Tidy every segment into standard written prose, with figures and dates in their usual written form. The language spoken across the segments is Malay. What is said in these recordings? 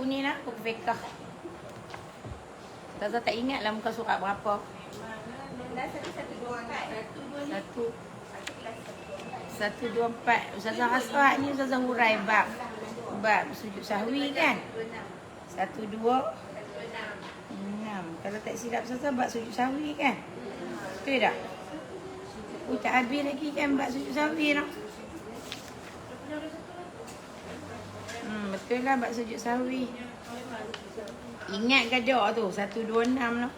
ni nak, buku fiqh. Ustazah tak ingat lah muka surat berapa. Satu dua empat. Ustazah rasa ni Ustazah hurai bab sujud sahwi kan. 1, 2, 6. Kalau tak silap Ustazah bab sujud sahwi kan. Betul tak? Tak habis lagi kan bab sujud sahwi nak. Betul lah bab sujud sahwi. Ingat gadak tu 1, 2, 6 tu.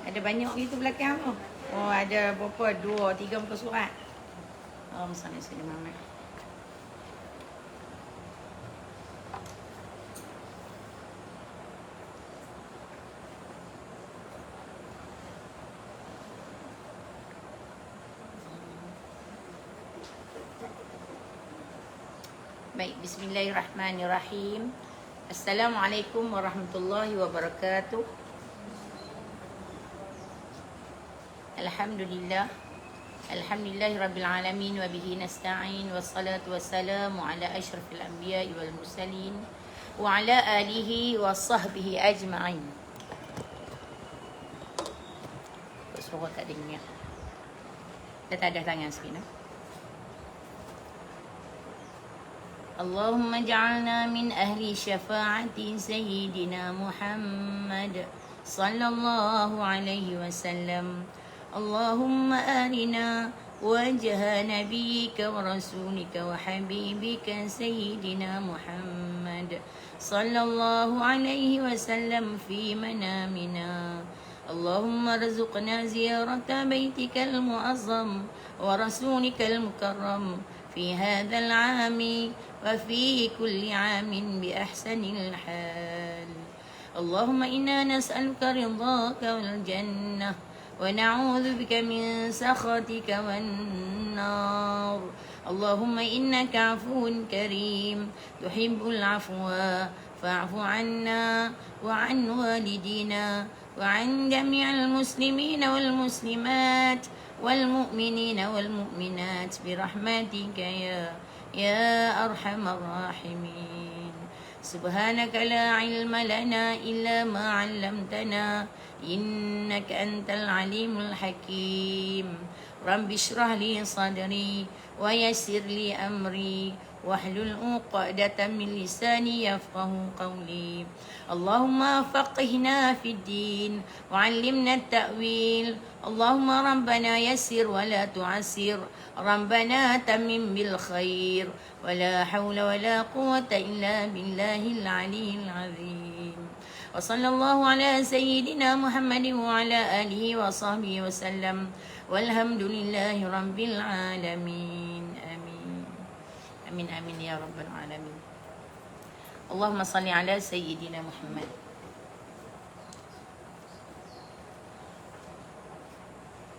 Ada banyak gitu belakang tu. Oh ada berapa? 2, 3 muka surat. Oh misalnya sini Muhammad. Baik, bismillahirrahmanirrahim. Assalamualaikum warahmatullahi wabarakatuh. Alhamdulillah. Alhamdulillahirabbil alamin wa bihi nasta'in wassalatu wassalamu ala asyrafil anbiya'i wal mursalin wa ala alihi wa sahbihi ajma'in. Suara tak dengar. Dah tak ada tangan sikit nah. اللهم اجعلنا من أهل شفاعة سيدنا محمد صلى الله عليه وسلم. اللهم أرنا وجه نبيك ورسولك وحبيبك سيدنا محمد صلى الله عليه وسلم في منامنا. اللهم ارزقنا زيارة بيتك المعظم ورسولك المكرم في هذا العام وفي كل عام بأحسن الحال. اللهم إنا نسألك رضاك والجنة ونعوذ بك من سخطك والنار. اللهم إنك عفو كريم تحب العفو فاعف عنا وعن والدينا وعن جميع المسلمين والمسلمات والمؤمنين والمؤمنات برحمتك يا أرحم الراحمين. سبحانك لا علم لنا إلا ما علمتنا إنك أنت العليم الحكيم. رب اشرح لي صدري ويسر لي أمري واحلل عقدة من لساني يفقه قولي. اللهم فقهنا في الدين وعلمنا التأويل. اللهم ربنا يسر ولا تعسر. ربنا تمم بالخير ولا حول ولا قوة إلا بالله العلي العظيم. وصلى الله على سيدنا محمد وعلى آله وصحبه وسلم والحمد لله رب العالمين. آمين آمين يا رب العالمين. اللهم صل على سيدنا محمد.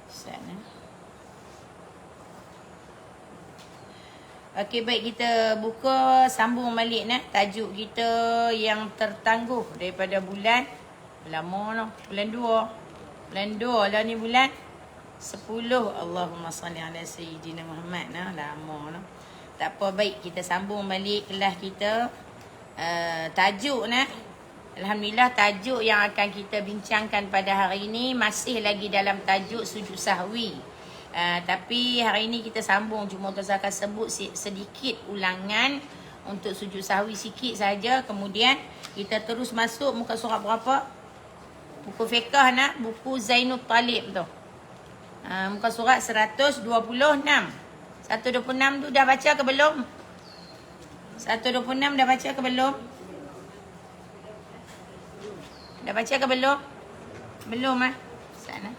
Sana. Okey, baik, kita buka sambung balik nah tajuk kita yang tertangguh daripada bulan lama noh, bulan 2. Bulan 2 lah ni bulan 10. Allahumma salli ala sayyidina Muhammad nah, lama noh. Tak apa, baik, kita sambung balik kelas kita. Tajuk nah. Alhamdulillah, tajuk yang akan kita bincangkan pada hari ini masih lagi dalam tajuk sujud sahwi. Tapi hari ini kita sambung, cuma Ustazah akan sebut sedikit ulangan untuk sujud sahwi sikit saja. Kemudian kita terus masuk muka surat berapa? Buku fiqh nak, buku Zainul Talib tu. Muka surat 126. 126 tu dah baca ke belum? 126 dah baca ke belum? Dah baca ke belum? Belum ah. Sana.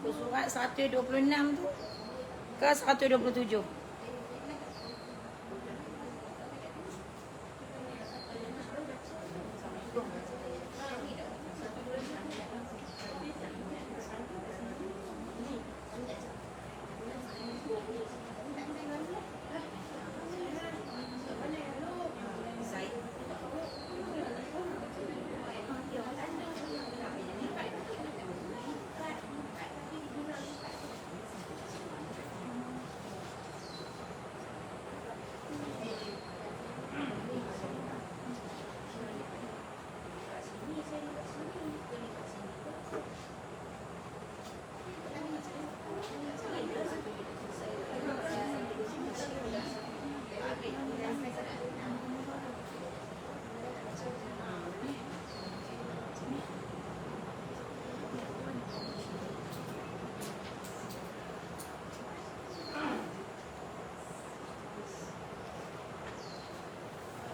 Muka surat 126 tu ke 127?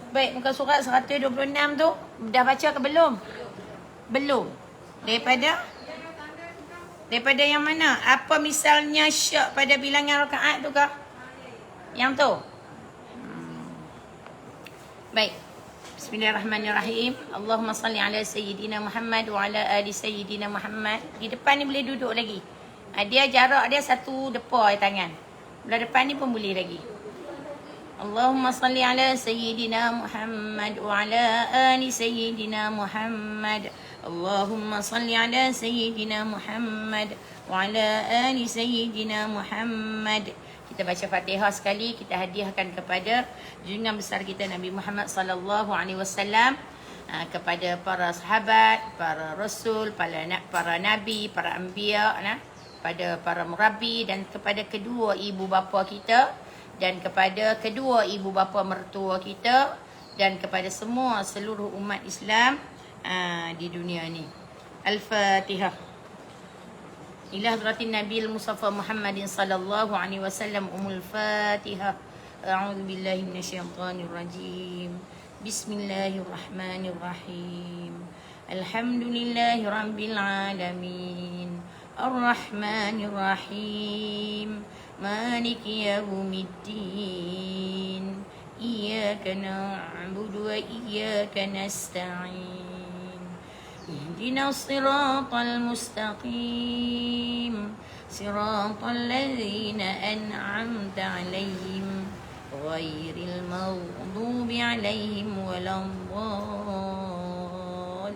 Baik, muka surat 126 tu dah baca ke belum? Belum. Daripada yang mana? Apa misalnya syak pada bilangan rakaat tu kah? Yang tu. Baik. Bismillahirrahmanirrahim. Allahumma salli ala Sayyidina Muhammad wa ala ali Sayyidina Muhammad. Di depan ni boleh duduk lagi. Dia jarak dia 1 depa tangan. Belah depan ni pun boleh lagi. Allahumma salli ala Sayyidina Muhammad wa ala ali Sayyidina Muhammad. Allahumma salli ala Sayyidina Muhammad wa ala ali Sayyidina Muhammad. Kita baca Fatihah sekali, kita hadiahkan kepada junjungan besar kita Nabi Muhammad sallallahu alaihi wasallam, kepada para sahabat, para rasul, para nabi, para anbiya, pada para murabbi dan kepada kedua ibu bapa kita dan kepada kedua ibu bapa mertua kita dan kepada semua seluruh umat Islam di dunia ni. Al-Fatihah. Ila hadratin Nabi Mustafa Muhammadin sallallahu alaihi wasallam. Fatihah. A'udzu billahi minasyaitonir rajim. Bismillahirrahmanirrahim. Alhamdulillahi rabbil alamin. Ar-Rahmanir Rahim. Maliki yaumiddin. Iyyaka na'budu wa iyyaka nasta'in. Ihdinas siratal mustaqim. Siratal ladzina an'amta 'alaihim ghairil maghdubi 'alaihim waladdallin.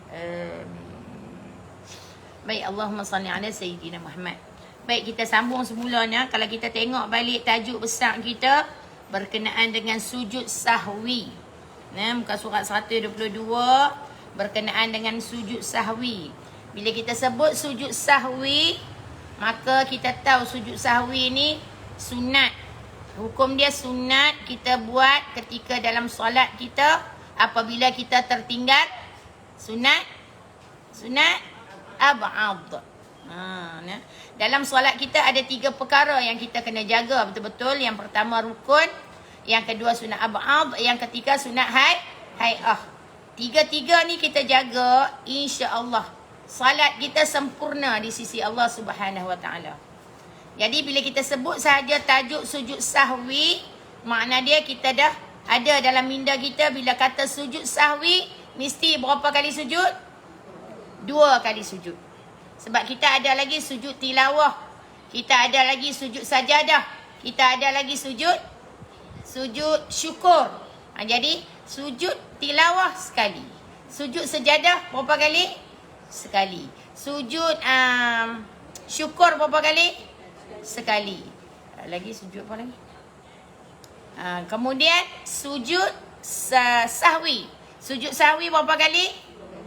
Amin. Baik, Allahumma salli ala Sayyidina Muhammad. Baik, kita sambung semulanya. Kalau kita tengok balik tajuk besar kita berkenaan dengan sujud sahwi. Muka surat 122 berkenaan dengan sujud sahwi. Bila kita sebut sujud sahwi, maka kita tahu sujud sahwi ni sunat. Hukum dia sunat kita buat ketika dalam solat kita apabila kita tertinggal sunat ab'ad. Dalam solat kita ada 3 perkara yang kita kena jaga betul-betul. Yang pertama rukun, yang kedua sunat ab'ad, yang ketiga sunat hai'ah. 3 ni kita jaga, insya-Allah salat kita sempurna di sisi Allah Subhanahu Wa Taala. Jadi bila kita sebut sahaja tajuk sujud sahwi, makna dia kita dah ada dalam minda kita bila kata sujud sahwi mesti berapa kali sujud? 2 kali sujud. Sebab kita ada lagi sujud tilawah, kita ada lagi sujud sajadah, kita ada lagi sujud syukur. Jadi sujud tilawah sekali, sujud sajadah berapa kali? Sekali. Sujud syukur berapa kali? Sekali. Lagi sujud apa lagi? Kemudian sujud sahwi. Sujud sahwi berapa kali?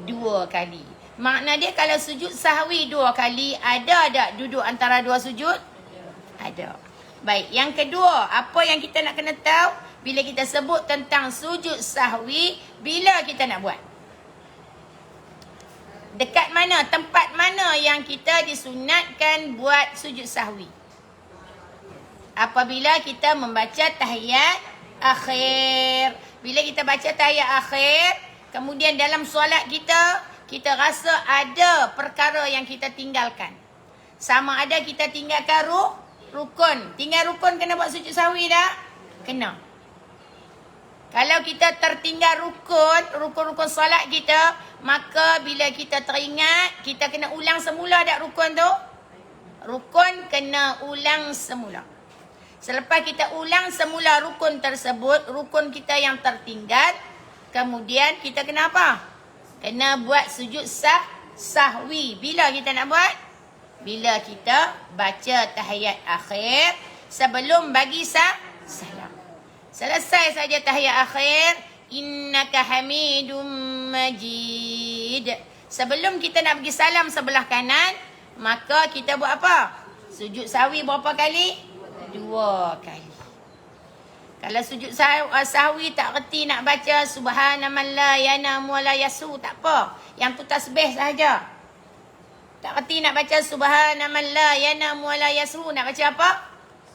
2 kali. Makna dia kalau sujud sahwi 2 kali, ada tak duduk antara 2 sujud? Ada. Baik, yang kedua, apa yang kita nak kena tahu bila kita sebut tentang sujud sahwi, bila kita nak buat? Dekat mana, tempat mana yang kita disunatkan buat sujud sahwi? Apabila kita membaca tahiyat akhir. Bila kita baca tahiyat akhir, kemudian dalam solat kita kita rasa ada perkara yang kita tinggalkan. Sama ada kita tinggalkan rukun. Tinggal rukun kena buat sujud sahwi tak? Kena. Kalau kita tertinggal rukun-rukun solat kita, maka bila kita teringat, kita kena ulang semula tak rukun tu? Rukun kena ulang semula. Selepas kita ulang semula rukun tersebut, rukun kita yang tertinggal, kemudian kita kena apa? Kena buat sujud sahwi. Bila kita nak buat? Bila kita baca tahiyat akhir sebelum bagi salam. Selesai saja tahiyat akhir, innaka hamidum majid. Sebelum kita nak bagi salam sebelah kanan, maka kita buat apa? Sujud sahwi berapa kali? 2 kali. Kalau sujud sahwi tak reti nak baca subhanaman la yanamu wa la yasu, tak apa. Yang tu tasbih sahaja. Tak reti nak baca subhanaman la yanamu wa la yasu, nak baca apa?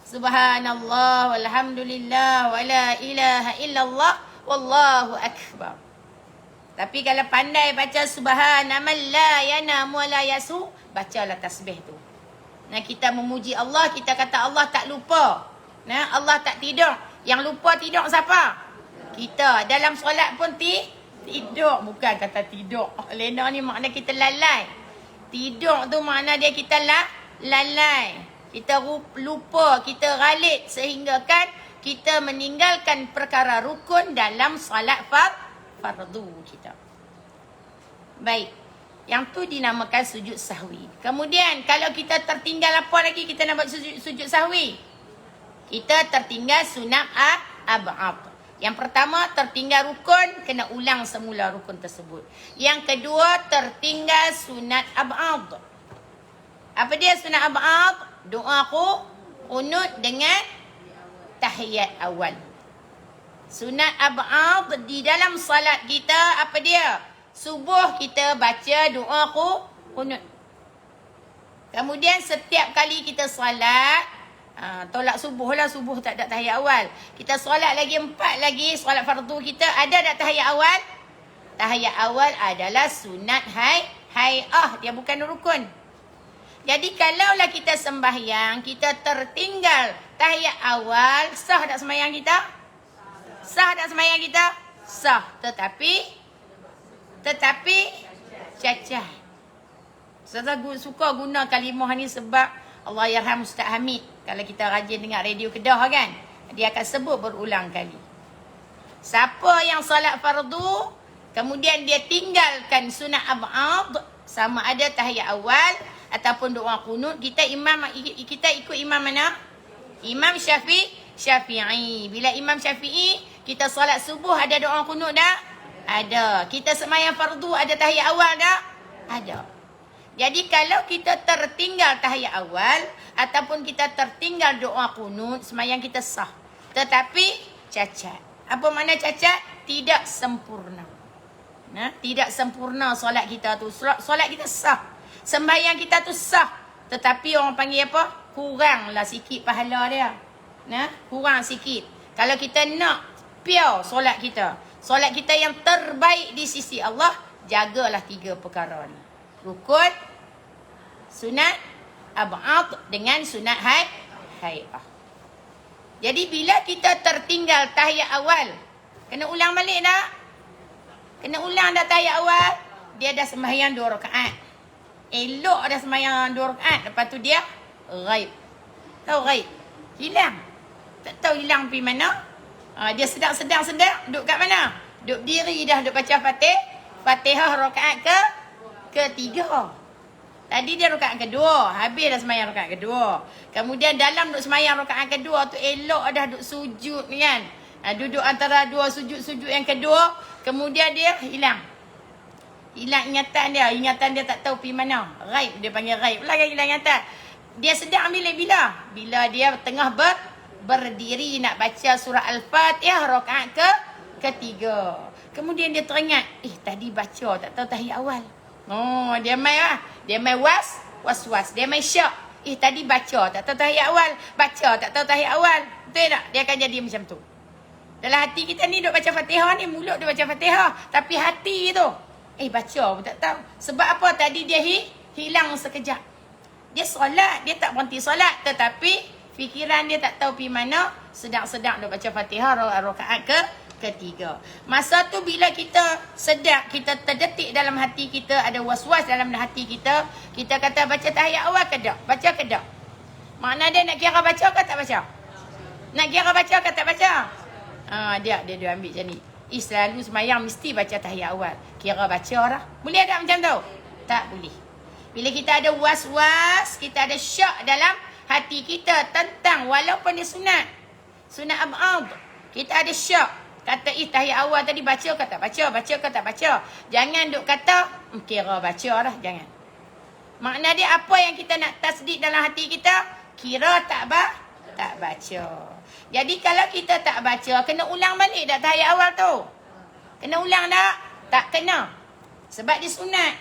Subhanallah walhamdulillah wa la ilaha illallah wallahu akbar. Tapi kalau pandai baca subhanaman la yanamu wa la yasu, bacalah tasbih tu. Nah, kita memuji Allah, kita kata Allah tak lupa. Nah, Allah tak tidur. Yang lupa tidur siapa? Kita. Dalam solat pun tidur. Bukan kata tidur. Lena ni makna kita lalai. Tidur tu makna dia kita lalai. Kita lupa, kita ghalit sehingga kan kita meninggalkan perkara rukun dalam solat fardu kita. Baik. Yang tu dinamakan sujud sahwi. Kemudian kalau kita tertinggal apa lagi kita nak buat sujud sahwi? Kita tertinggal sunat ab'ad. Yang pertama tertinggal rukun, kena ulang semula rukun tersebut. Yang kedua tertinggal sunat ab'ad. Apa dia sunat ab'ad? Doa qunut dengan tahiyat awal. Sunat ab'ad di dalam salat kita apa dia? Subuh kita baca doa qunut. Kemudian setiap kali kita salat, tolak subuh lah, subuh tak ada tahiyat awal. Kita solat lagi 4 lagi, solat fardu kita ada tak tahiyat awal? Tahiyat awal adalah sunat hay'ah, dia bukan rukun. Jadi kalaulah kita sembahyang, kita tertinggal tahiyat awal, sah tak sembahyang kita? Sah tak sembahyang kita? Sah. Tetapi cacat. Saya suka guna kalimah ni sebab Allah yarham Ustaz Hamid. Kalau kita rajin dengar radio Kedah kan, dia akan sebut berulang kali. Siapa yang solat fardu, kemudian dia tinggalkan sunat ab'ad, sama ada tahiyat awal ataupun doa qunut, kita ikut imam mana? Imam Syafi'i. Bila Imam Syafi'i, kita solat subuh ada doa qunut tak? Ada. Kita sembahyang fardu ada tahiyat awal tak? Ada. Jadi kalau kita tertinggal tahiyat awal ataupun kita tertinggal doa qunut, sembahyang kita sah. Tetapi cacat. Apa makna cacat? Tidak sempurna. Nah, tidak sempurna solat kita tu. Solat kita sah. Sembahyang kita tu sah. Tetapi orang panggil apa? Kuranglah sikit pahala dia. Nah, kurang sikit. Kalau kita nak pure solat kita, solat kita yang terbaik di sisi Allah, jagalah 3 perkara ni. Rukun, sunat ab'ad dengan sunat hay'ah. Jadi bila kita tertinggal tahiyat awal, kena ulang balik tak? Kena ulang dah tahiyat awal. Dia dah sembahyang 2 rakaat. Elok dah sembahyang 2 rakaat. Lepas tu dia ghaib. Tahu ghaib? Hilang. Tak tahu hilang pergi mana. Dia sedang duduk kat mana? Duduk diri dah, duduk baca Fatihah rakaat ketiga. Tadi dia rakaat kedua, habis dah sembahyang rakaat kedua. Kemudian dalam duduk sembahyang rakaat kedua tu elok dah duduk sujud ni kan. Duduk antara 2 sujud yang kedua, kemudian dia hilang. Hilang ingatan dia tak tahu pergi mana. Ghaib, dia panggil ghaib. Lagi hilang ingatan. Dia sedang bila? Bila dia tengah berdiri nak baca surah Al-Fatihah rakaat ketiga. Kemudian dia teringat, tadi baca tak tahu tahiyat awal. Oh, dia main was-was. Dia main syak. Tadi baca tak tahu tahiyat awal. Baca tak tahu tahiyat awal. Betul tak? Dia akan jadi macam tu. Dalam hati kita ni duk baca Fatihah ni, mulut duk baca Fatihah, tapi hati tu Baca pun tak tahu. Sebab apa? Tadi dia hilang sekejap. Dia solat, dia tak berhenti solat. Tetapi fikiran dia tak tahu pergi mana. Sedang-sedang dia baca Fatihah rakaat ketiga. Masa tu bila kita sedar, kita terdetik dalam hati kita, ada was-was dalam hati kita, kita kata baca tahiyat awal ke tak? Baca ke tak? Makna dia nak kira baca ke tak baca? Nak kira baca ke tak baca? Dia ambil macam ni. Selalu semayang mesti baca tahiyat awal. Kira baca lah. Boleh tak macam tu? Tak boleh. Bila kita ada was-was, kita ada syak dalam hati kita tentang walaupun dia sunat. Sunat ab'ad. Kita ada syak. Kata tahiyat awal tadi baca ke tak baca? Baca ke tak baca? Jangan duk kata, kira baca lah. Jangan. Makna dia apa yang kita nak tasdik dalam hati kita, kira tak baca. Jadi kalau kita tak baca, kena ulang balik tak tahiyat awal tu? Kena ulang tak? Tak kena. Sebab dia sunat.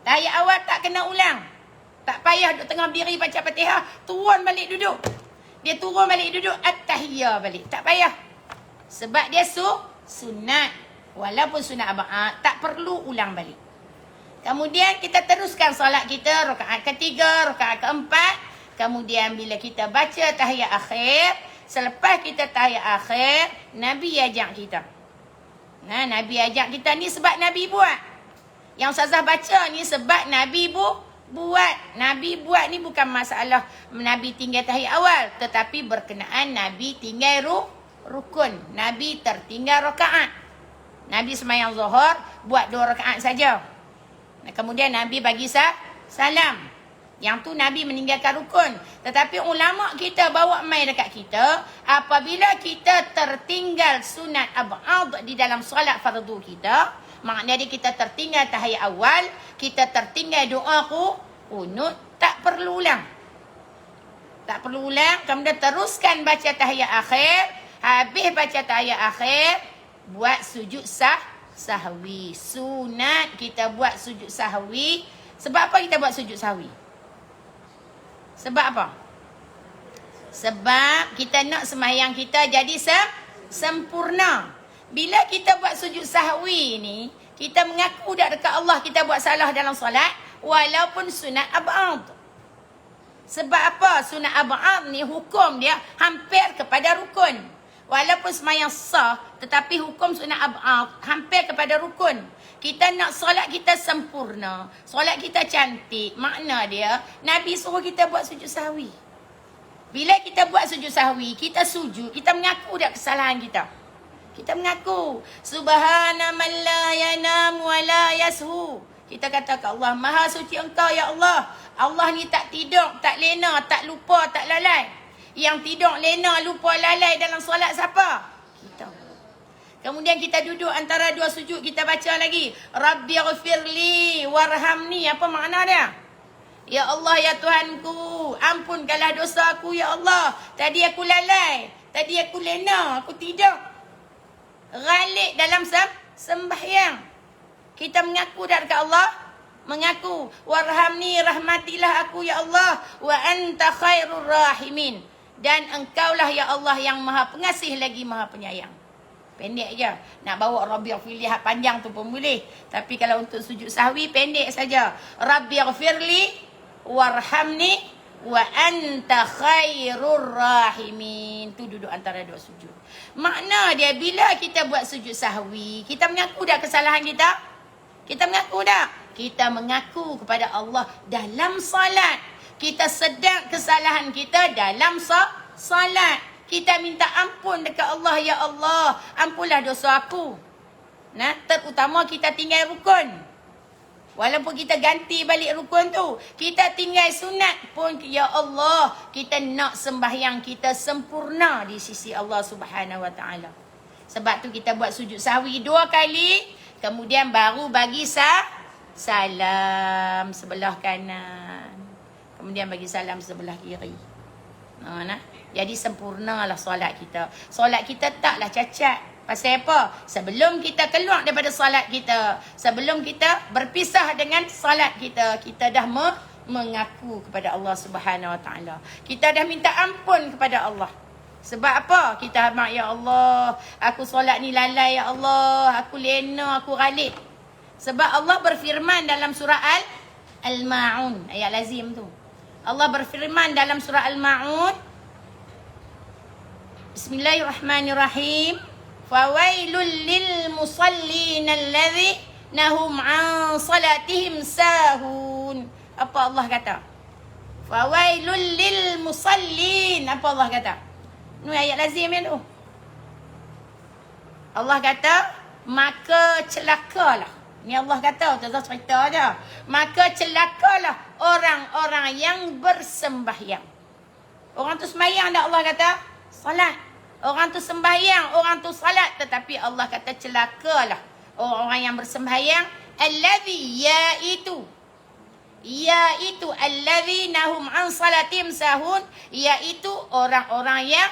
Tahiyat awal tak kena ulang. Tak payah duduk tengah berdiri baca Fatihah, turun balik duduk. Dia turun balik duduk, at-tahiyah balik. Tak payah. Sebab dia sunat. Walaupun sunat aba'at, tak perlu ulang balik. Kemudian kita teruskan solat kita, rakaat ketiga, rakaat keempat. Kemudian bila kita baca tahiyat akhir, selepas kita tahiyat akhir, Nabi ajak kita. Nabi ajak kita ni sebab Nabi buat. Yang Ustazah baca ni sebab Nabi buat. Nabi buat ni bukan masalah Nabi tinggal tahiyat awal, tetapi berkenaan Nabi tinggal rukun. Nabi tertinggal rakaat. Nabi semayang Zuhur buat 2 rakaat saja. Kemudian Nabi bagi salam. Yang tu Nabi meninggalkan rukun. Tetapi ulama kita bawa mai dekat kita, apabila kita tertinggal sunat ab'ad di dalam solat fardu kita, maknanya kita tertinggal tahiyat awal, kita tertinggal doa qunut, tak perlu ulang. Tak perlu ulang. Kemudian teruskan baca tahiyat akhir. Habis baca tahiyat akhir, buat sujud sahwi. Sunat kita buat sujud sahwi. Sebab apa kita buat sujud sahwi? Sebab apa? Sebab kita nak sembahyang kita jadi sempurna. Bila kita buat sujud sahwi ni, kita mengaku dak dekat Allah kita buat salah dalam solat, walaupun sunat ab'ad. Sebab apa? Sunat ab'ad ni hukum dia hampir kepada rukun. Walaupun sembahyang sah, tetapi hukum sunat ab'ad hampir kepada rukun. Kita nak solat kita sempurna, solat kita cantik. Makna dia, Nabi suruh kita buat sujud sahwi. Bila kita buat sujud sahwi, kita sujud, kita mengaku dak kesalahan kita. Kita mengaku, Subhana man la yanam wa la yashu. Kita kata ke Allah, Maha suci Engkau ya Allah. Allah ni tak tidur, tak lena, tak lupa, tak lalai. Yang tidur, lena, lupa, lalai dalam solat siapa? Kita. Kemudian kita duduk antara 2 sujud, kita baca lagi, Rabbighfirli warhamni. Apa makna dia? Ya Allah, ya Tuhanku, ampunkanlah dosa aku ya Allah. Tadi aku lalai, tadi aku lena, aku tidur. Ghalib dalam sembahyang. Kita mengaku dekat Allah, mengaku, warhamni, rahmatilah aku ya Allah, wa anta khairur rahimin. Dan engkaulah ya Allah yang maha pengasih lagi maha penyayang. Pendek je. Nak bawa Rabbighfirli panjang tu pun boleh. Tapi kalau untuk sujud sahwi, pendek saja. Rabbighfirli warhamni wa anta khairur rahimin. Tu duduk antara 2 sujud. Makna dia bila kita buat sujud sahwi, kita mengaku dah kesalahan kita? Kita mengaku dah? Kita mengaku kepada Allah dalam salat. Kita sedar kesalahan kita dalam salat. Kita minta ampun dekat Allah, ya Allah, ampunlah dosa aku. Terutama kita tinggal rukun. Walaupun kita ganti balik rukun tu, kita tinggal sunat pun, ya Allah, kita nak sembahyang kita sempurna di sisi Allah Subhanahu Wa Taala. Sebab tu kita buat sujud sahwi 2 kali, kemudian baru bagi salam sebelah kanan. Kemudian bagi salam sebelah kiri. Jadi sempurnalah solat kita. Solat kita taklah cacat. Pasal apa? Sebelum kita keluar daripada solat kita, sebelum kita berpisah dengan solat kita, kita dah mengaku kepada Allah Subhanahu Wa Taala. Kita dah minta ampun kepada Allah. Sebab apa? Kita mak, ya Allah, aku solat ni lalai ya Allah, aku lena, aku ghalib. Sebab Allah berfirman dalam surah Al-Ma'un. Ayat lazim tu. Allah berfirman dalam surah Al-Ma'un. Bismillahirrahmanirrahim. Fawailul lil musallin alladhina hum an salatihim sahun. Apa Allah kata? Fawailul lil musallin. Apa Allah kata? Ni ayat lazim ya tu. Allah kata, maka celakalah. Ni Allah kata, Ustazah cerita aja. Maka celakalah orang-orang yang bersembahyang. Orang tu sembahyang tak Allah kata? Salat. Orang tu sembahyang, orang tu salat. Tetapi Allah kata celakalah orang-orang yang bersembahyang. Allazi iaitu allazina hum an salatim sahun, iaitu orang-orang yang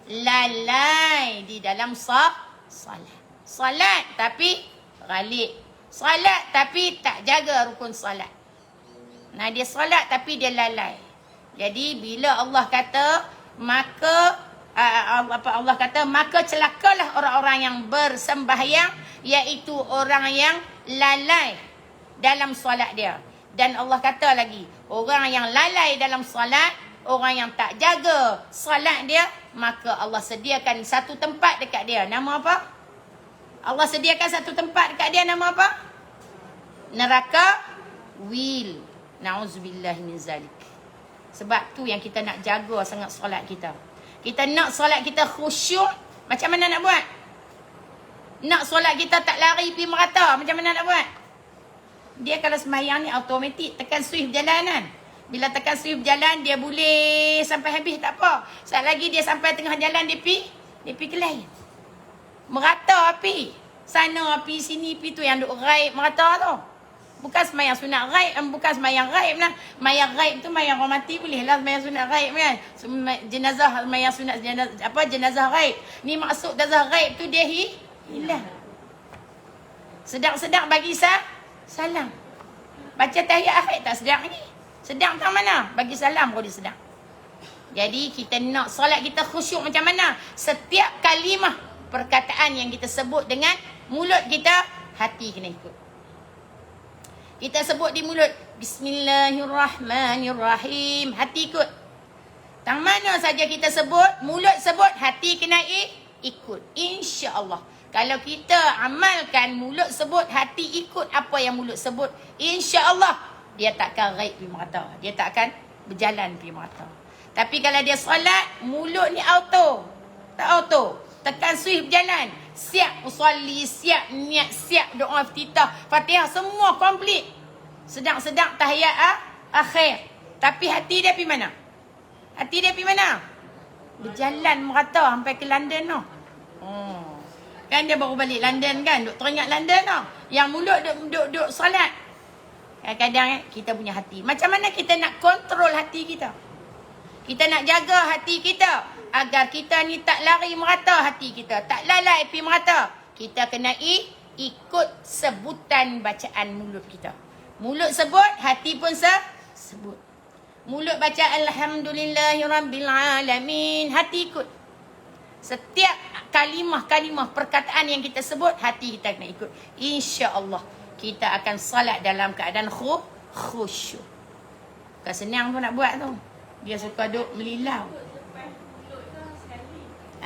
lalai di dalam salat. Salat tapi ghalib. Salat tapi tak jaga rukun salat. Nah, dia salat tapi dia lalai. Jadi bila Allah kata maka Allah kata maka celakalah orang-orang yang bersembahyang, iaitu orang yang lalai dalam solat dia. Dan Allah kata lagi, orang yang lalai dalam solat, orang yang tak jaga solat dia, maka Allah sediakan satu tempat dekat dia. Nama apa? Allah sediakan satu tempat dekat dia, nama apa? Neraka wil. Na'udzubillah min zalik. Sebab tu yang kita nak jaga sangat solat kita. Kita nak solat kita khusyuk, macam mana nak buat? Nak solat kita tak lari pergi merata, macam mana nak buat? Dia kalau sembahyang ni automatik tekan switch berjalanan. Bila tekan switch berjalan, dia boleh sampai habis tak apa. Saat lagi dia sampai tengah jalan, dia pergi ke lain. Merata api. Sana api, sini api tu yang duk raib merata tu. Bukan sembahyang sunat raib, bukan sembahyang raib lah. Sembahyang raib tu sembahyang orang mati boleh lah sembahyang sunat raib kan. Jenazah sembahyang sunat jenazah raib. Ni maksud jenazah raib tu dia hilang. Sedang bagi salam. Baca tahiyat akhir tak sedang ni. Sedang tak mana? Bagi salam kau dia sedang. Jadi kita nak solat kita khusyuk macam mana? Setiap kalimah perkataan yang kita sebut dengan mulut kita, hati kena ikut. Kita sebut di mulut, Bismillahirrahmanirrahim, hati ikut. Tang mana saja kita sebut, mulut sebut, hati kena ikut. InsyaAllah. Kalau kita amalkan mulut sebut, hati ikut apa yang mulut sebut, InsyaAllah dia takkan raib pergi merata. Dia takkan berjalan pergi merata. Tapi kalau dia solat, mulut ni auto. Tak auto. Tekan switch berjalan. Siap usolli, siap niat, siap doa iftitah, Fatihah, semua komplit. Sedang-sedang tahiyat akhir. Tapi hati dia pergi mana? Hati dia pergi mana? Berjalan merata sampai ke London tu. Kan dia baru balik London kan? Duk teringat London tu. Yang mulut duk solat. Kadang-kadang kita punya hati. Macam mana kita nak kontrol hati kita? Kita nak jaga hati kita agar kita ni tak lari merata hati kita, tak lalai pergi merata. Kita kena ikut sebutan bacaan mulut kita. Mulut sebut, hati pun sebut. Mulut baca Alhamdulillahirrabbilalamin, hati ikut. Setiap kalimah-kalimah perkataan yang kita sebut, hati kita kena ikut. InsyaAllah kita akan salat dalam keadaan khusyuk. Bukan senang tu nak buat tu. Dia suka duk melilau.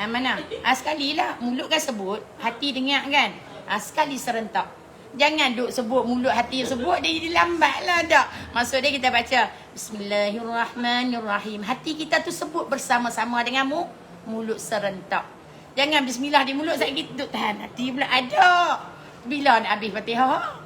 Mana? Sekali lah. Mulut kan sebut, hati dengar kan? Sekali serentak. Jangan duk sebut mulut, hati sebut, dia jadi lambat lah tak? Maksud dia kita baca Bismillahirrahmanirrahim. Hati kita tu sebut bersama-sama dengan mulut serentak. Jangan bismillah di mulut, saya duk tahan. Hati pula ada. Bila nak habis Fatihah?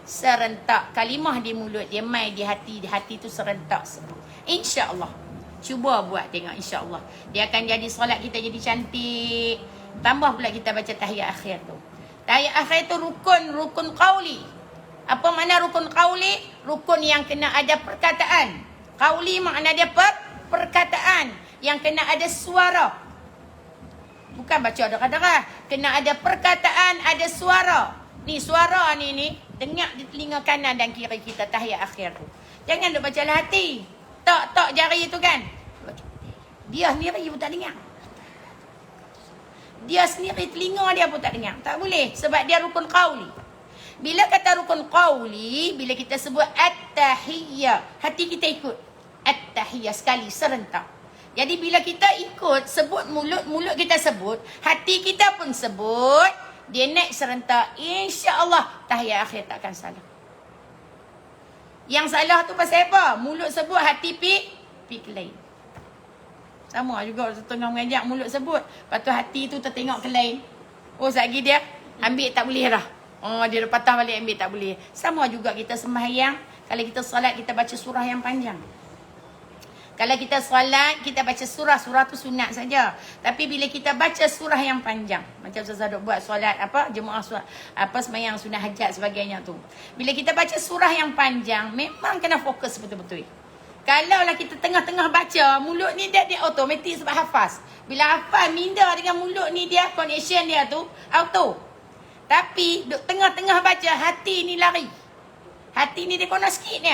Serentak. Kalimah di mulut, dia mai di hati tu serentak sebut. InsyaAllah. Cuba buat tengok, insyaAllah. Dia akan jadi solat kita jadi cantik. Tambah pula kita baca tahiyat akhir tu. Tahiyat akhir tu rukun qauli. Apa makna rukun qauli? Rukun yang kena ada perkataan. Qauli makna dia perkataan. Yang kena ada suara. Bukan baca ada. Kena ada perkataan, ada suara. Ni suara ni dengar di telinga kanan dan kiri kita tahiyat akhir tu. Jangan duk baca lah hati. Tak jari tu kan. Dia sendiri pun tak dengar. Dia sendiri telinga dia pun tak dengar. Tak boleh. Sebab dia rukun qauli. Bila kata rukun qauli, bila kita sebut at-tahiyyah, hati kita ikut. At-tahiyyah sekali, serentak. Jadi bila kita ikut, sebut mulut kita sebut, hati kita pun sebut, dia naik serentak. InsyaAllah, tahiyat akhir takkan salah. Yang salah tu pasal apa? Mulut sebut, hati pi lain. Sama juga setengah mengajak mulut sebut. Lepas tu hati tu tertengok ke lain. Oh, sekejap dia ambil tak boleh dah. Oh, dia patah balik ambil tak boleh. Sama juga kita sembahyang. Kalau kita solat, kita baca surah yang panjang. Kalau kita solat, kita baca surah. Surah tu sunat saja. Tapi bila kita baca surah yang panjang. Macam Ustazah duk buat solat, jemaah solat, sembahyang sunat hajat sebagainya tu. Bila kita baca surah yang panjang, memang kena fokus betul-betul. Kalau lah kita tengah-tengah baca, mulut ni dia automatik sebab hafaz. Bila hafaz, minda dengan mulut ni dia, connection dia tu, auto. Tapi, duk tengah-tengah baca, hati ni lari. Hati ni dia kona sikit ni.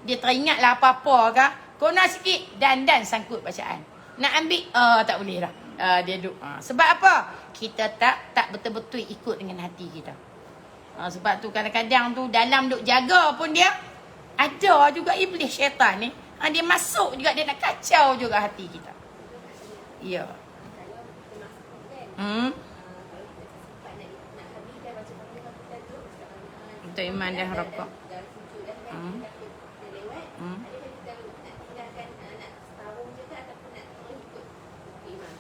Dia teringat lah apa-apa ke, kona sikit, dan sangkut bacaan. Nak ambil, tak boleh dah. Dia duk. Sebab apa? Kita tak betul-betul ikut dengan hati kita. Sebab tu kadang-kadang tu, dalam duk jaga pun dia, ada juga iblis syaitan ni. Dia masuk juga, dia nak kacau juga hati kita. Ya. Untuk iman dah rokok.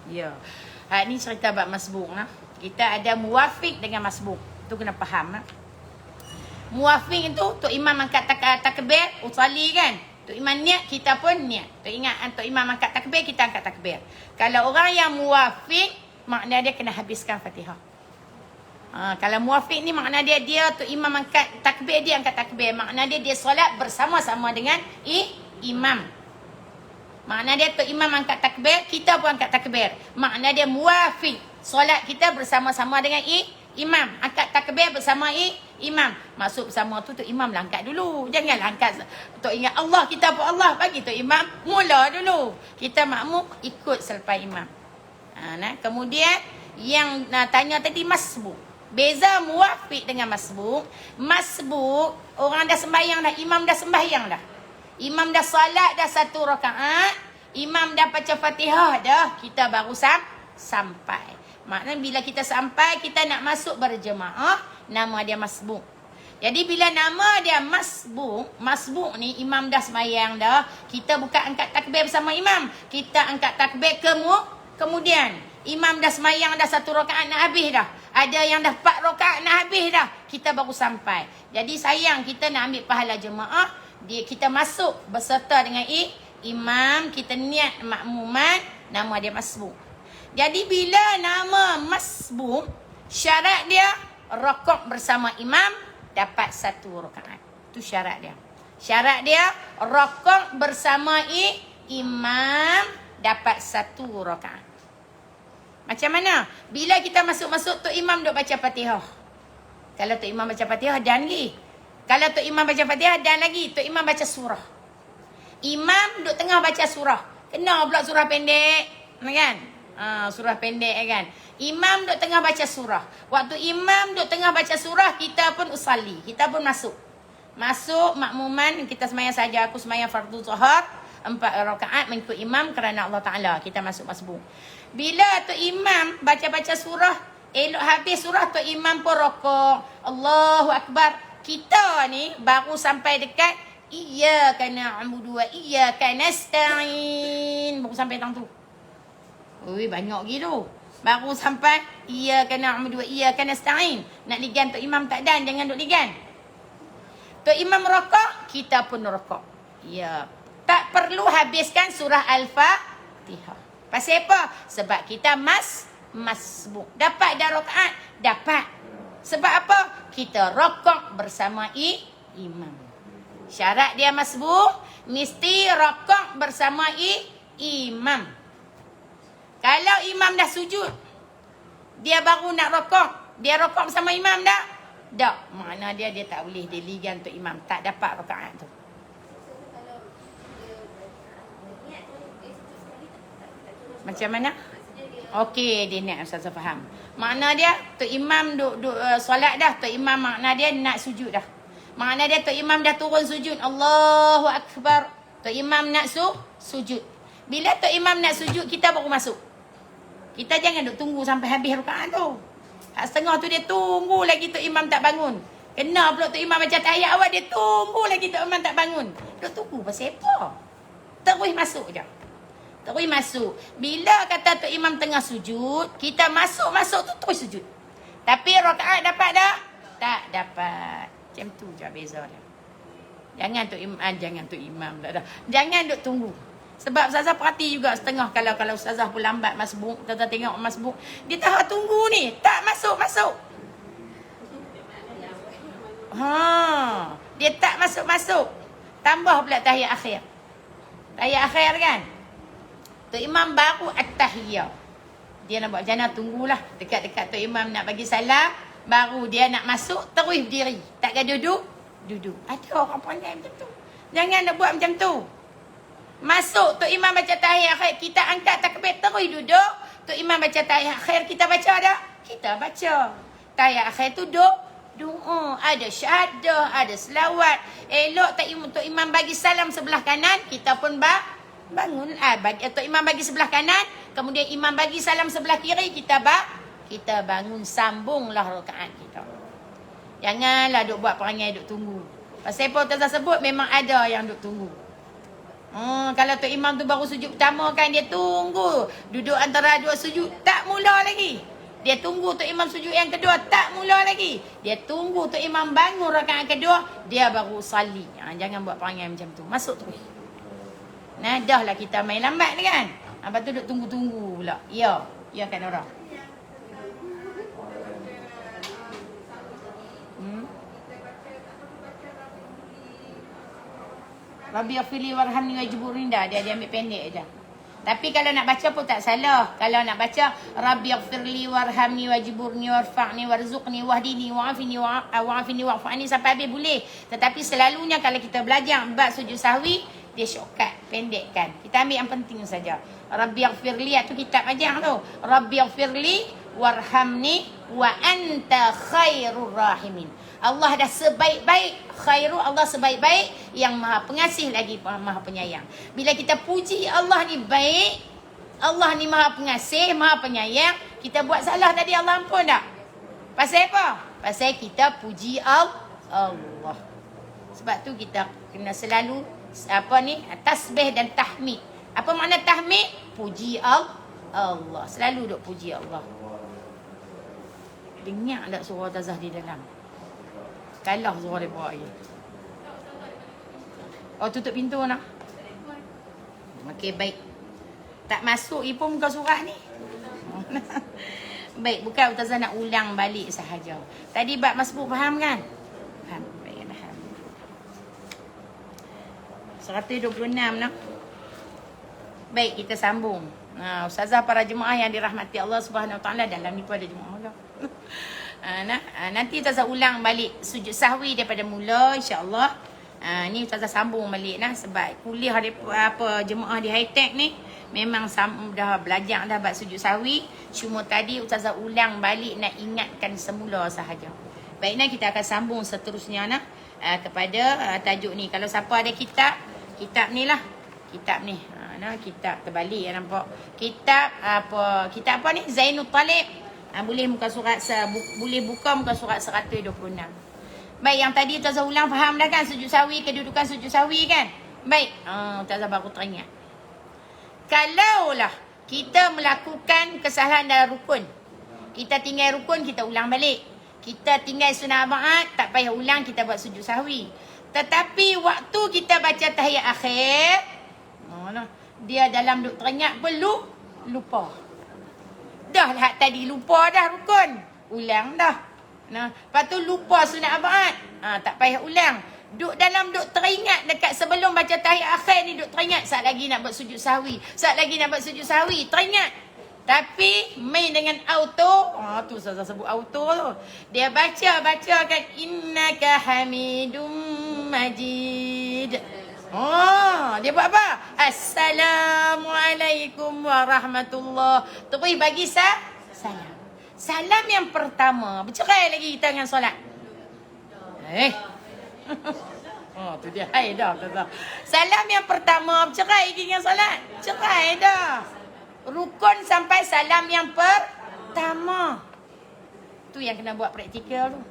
Ya. Ni cerita bab masbuk lah. Kita ada muwafiq dengan masbuk. Tu kena faham lah. Muwafiq itu Tok Imam angkat takbir, usalli kan. Tok Imam niat, kita pun niat. Tok Imam angkat takbir, kita angkat takbir. Kalau orang yang muwafiq, makna dia kena habiskan Fatihah. Kalau muwafiq ni makna dia Tok Imam angkat takbir, dia angkat takbir. Makna dia solat bersama-sama dengan imam. Makna dia Tok Imam angkat takbir, kita pun angkat takbir. Makna dia muwafiq. Solat kita bersama-sama dengan imam. Angkat takbir bersama imam. Maksud bersama tu Tok Imam lah angkat dulu. Janganlah angkat. Tok ingat Allah, kita pun Allah. Bagi Tok Imam mula dulu. Kita makmum ikut selepas imam. Kemudian yang tanya tadi masbuk. Beza muwafiq dengan masbuk. Masbuk, orang dah sembahyang dah. Imam dah sembahyang dah. Imam dah salat dah 1 rakaat. Imam dah baca Fatihah dah. Kita baru sampai. Maknanya bila kita sampai, kita nak masuk berjemaah, nama dia masbuk. Jadi bila nama dia masbuk ni imam dah sembahyang dah, kita bukan angkat takbir bersama imam. Kita angkat takbir kemudian. Imam dah sembahyang dah 1 rakaat nak habis dah. Ada yang dah 4 rakaat nak habis dah. Kita baru sampai. Jadi sayang kita nak ambil pahala jemaah, kita masuk berserta dengan imam, kita niat makmuman, nama dia masbuk. Jadi bila nama masbuk, syarat dia rakaat bersama imam dapat 1 rakaat. Itu syarat dia. Syarat dia rakaat bersama imam dapat 1 rakaat. Macam mana? Bila kita masuk-masuk Tok Imam duk baca Fatihah. Kalau Tok Imam baca Fatihah dan lagi. Kalau Tok Imam baca Fatihah dan lagi, Tok Imam baca surah. Imam duk tengah baca surah. Kena pula surah pendek, kan? Surah pendek kan. Imam duk tengah baca surah. Waktu imam duk tengah baca surah, kita pun usalli. Kita pun masuk. Masuk makmuman, kita sembahyang saja. Aku sembahyang fardu zuhur 4 rakaat mengikut imam kerana Allah Taala. Kita masuk masbuk. Bila tu imam baca-baca surah, elok habis surah tu imam pun rokok. Allahu akbar. Kita ni baru sampai dekat iyyaka na'budu wa iyyaka nasta'in. Baru sampai tang tu. Oi, banyak gitu. Baru sampai iyyaka na'budu wa iyyaka nasta'in. Nak ligan tok imam tak dan, jangan duk ligan. Tok imam rokok, kita pun rokok. Ya. Tak perlu habiskan surah Al-Fatihah. Pasal apa? Sebab kita masbuk. Dapat dah rakaat? Dapat. Sebab apa? Kita rokok bersama imam. Syarat dia masbuk, mesti rokok bersama imam. Kalau imam dah sujud, dia baru nak rokok. Dia rokok bersama imam tak? Tak. Makna dia tak boleh diligan untuk imam. Tak dapat rakaat tu. Macam mana? Okey, dia nak Ustazah faham. Makna dia, Tok Imam duk solat dah. Tok Imam makna dia nak sujud dah. Makna dia Tok Imam dah turun sujud. Allahu Akbar. Tok Imam nak sujud. Bila Tok Imam nak sujud, kita baru masuk. Kita jangan duk tunggu sampai habis rakaat tu. Kat setengah tu dia tunggu lagi Tok Imam tak bangun. Kena pula Tok Imam baca tahiyat awal, dia tunggu lagi Tok Imam tak bangun. Duk tunggu pasal apa? Terus masuk je. Terus masuk. Bila kata Tok Imam tengah sujud, kita masuk tu terus sujud. Tapi rakaat dapat tak? Tak dapat. Macam tu je beza dia. Jangan Tok Imam dah. Jangan duk tunggu. Sebab Ustazah perhati juga setengah kalau Ustazah pun lambat masbuk, Ustazah tengok masbuk, dia tak tunggu ni, tak masuk. Dia tak masuk. Tambah pula tahiyat akhir. Tahiyat akhir kan? Tok Imam baru at-tahiyat. Dia nak buat jana tunggulah. Dekat-dekat Tok Imam nak bagi salam, baru dia nak masuk, terus berdiri. Takkan duduk. Ada orang pandai macam tu. Jangan nak buat macam tu. Masuk Tok Imam baca tahiyat akhir, kita angkat takbir terus duduk. Tok Imam baca tahiyat akhir, kita baca tak? Kita baca. Tahiyat akhir tu doa, ada syahadah, ada selawat. Elok Tok Imam bagi salam sebelah kanan, kita pun bangun. Tok Imam bagi sebelah kanan, kemudian Imam bagi salam sebelah kiri, kita bangun, sambunglah rakaat kita. Janganlah duk buat perangai duk tunggu. Pasal apa Ustazah sebut, memang ada yang duk tunggu. Kalau Tok Imam tu baru sujud pertama kan, dia tunggu. Duduk antara dua sujud, tak mula lagi. Dia tunggu Tok Imam sujud yang kedua, tak mula lagi. Dia tunggu Tok Imam bangun rakaat kedua, dia baru sali. Jangan buat perangai macam tu. Masuk terus. Nah, dah lah kita main lambat kan. Lepas tu duduk tunggu-tunggu pula. Ya kan orang. Rabbi afili warhamni wajburni dah. Dia ambil pendek je. Tapi kalau nak baca pun tak salah. Kalau nak baca Rabbi afirli warhamni wajburni warfa'ni warzuqni wahdini wa'afini wa'afani sampai habis boleh. Tetapi selalunya kalau kita belajar bab sujud sahwi, dia shortcut, pendekkan. Kita ambil yang penting saja. Rabbi afirli tu kitab ajar tu. Rabbi afirli warhamni wa anta khairur rahimin. Allah dah sebaik-baik, khairu Allah sebaik-baik, yang maha pengasih lagi maha penyayang. Bila kita puji Allah ni baik, Allah ni maha pengasih, maha penyayang, kita buat salah tadi Allah ampun tak? Pasal apa? Pasal kita puji Allah. Sebab tu kita kena selalu tasbih dan tahmid. Apa makna tahmid? Puji Allah. Selalu duk puji Allah. Dengar tak suara Ustazah di dalam? Kalah suara dia buat lagi. Tutup pintu nak. Okey, baik. Tak masuk pun muka surat ni. Baik, bukan Ustazah nak ulang balik sahaja. Tadi bab masbuk faham kan? Faham. Baik, faham. 126 nak. Baik, kita sambung. Ustazah para jemaah yang dirahmati Allah Subhanahu Wa Taala, dalam ni pun ada jemaah Allah. Nanti Ustazah ulang balik sujud sahwi daripada mula, insya-Allah. Ni Ustazah sambung balik sebab kuliah jemaah di high tech ni memang dah belajar dah bab sujud sahwi. Cuma tadi Ustazah ulang balik nak ingatkan semula sahaja. Baiklah, kita akan sambung seterusnya kepada tajuk ni. Kalau siapa ada kitab ni lah. Kitab ni. Kitab terbalik nampak. Kitab apa ni? Zainul Talib. Boleh buka muka surat 126. Baik, yang tadi Ustazah ulang faham dah kan sujud sahwi, kedudukan sujud sahwi kan? Baik, Ustazah baru teringat. Kalaulah kita melakukan kesalahan dalam rukun, kita tinggal rukun, kita ulang balik. Kita tinggal sunat arba'at, tak payah ulang, kita buat sujud sahwi. Tetapi waktu kita baca tahiyat akhir, dia dalam duk teringat perlu lupa. Dah lah tadi lupa dah rukun, ulang dah. Lepas tu lupa sunat arba'at, tak payah ulang. Duk teringat dekat sebelum baca tahiyat akhir ni, duk teringat saat lagi nak buat sujud sahwi, teringat. Tapi main dengan auto, tu saya sebut auto tu. Dia baca kan innaka hamidum majid. Dia buat apa? Assalamualaikum warahmatullahi. Terus bagi salam. Salam yang pertama. Bercerai lagi kita dengan solat. Oh, tu dia. Hai dah. Salam yang pertama. Bercerai lagi dengan solat. Cerai dah. Rukun sampai salam yang pertama. Tu yang kena buat praktikal tu.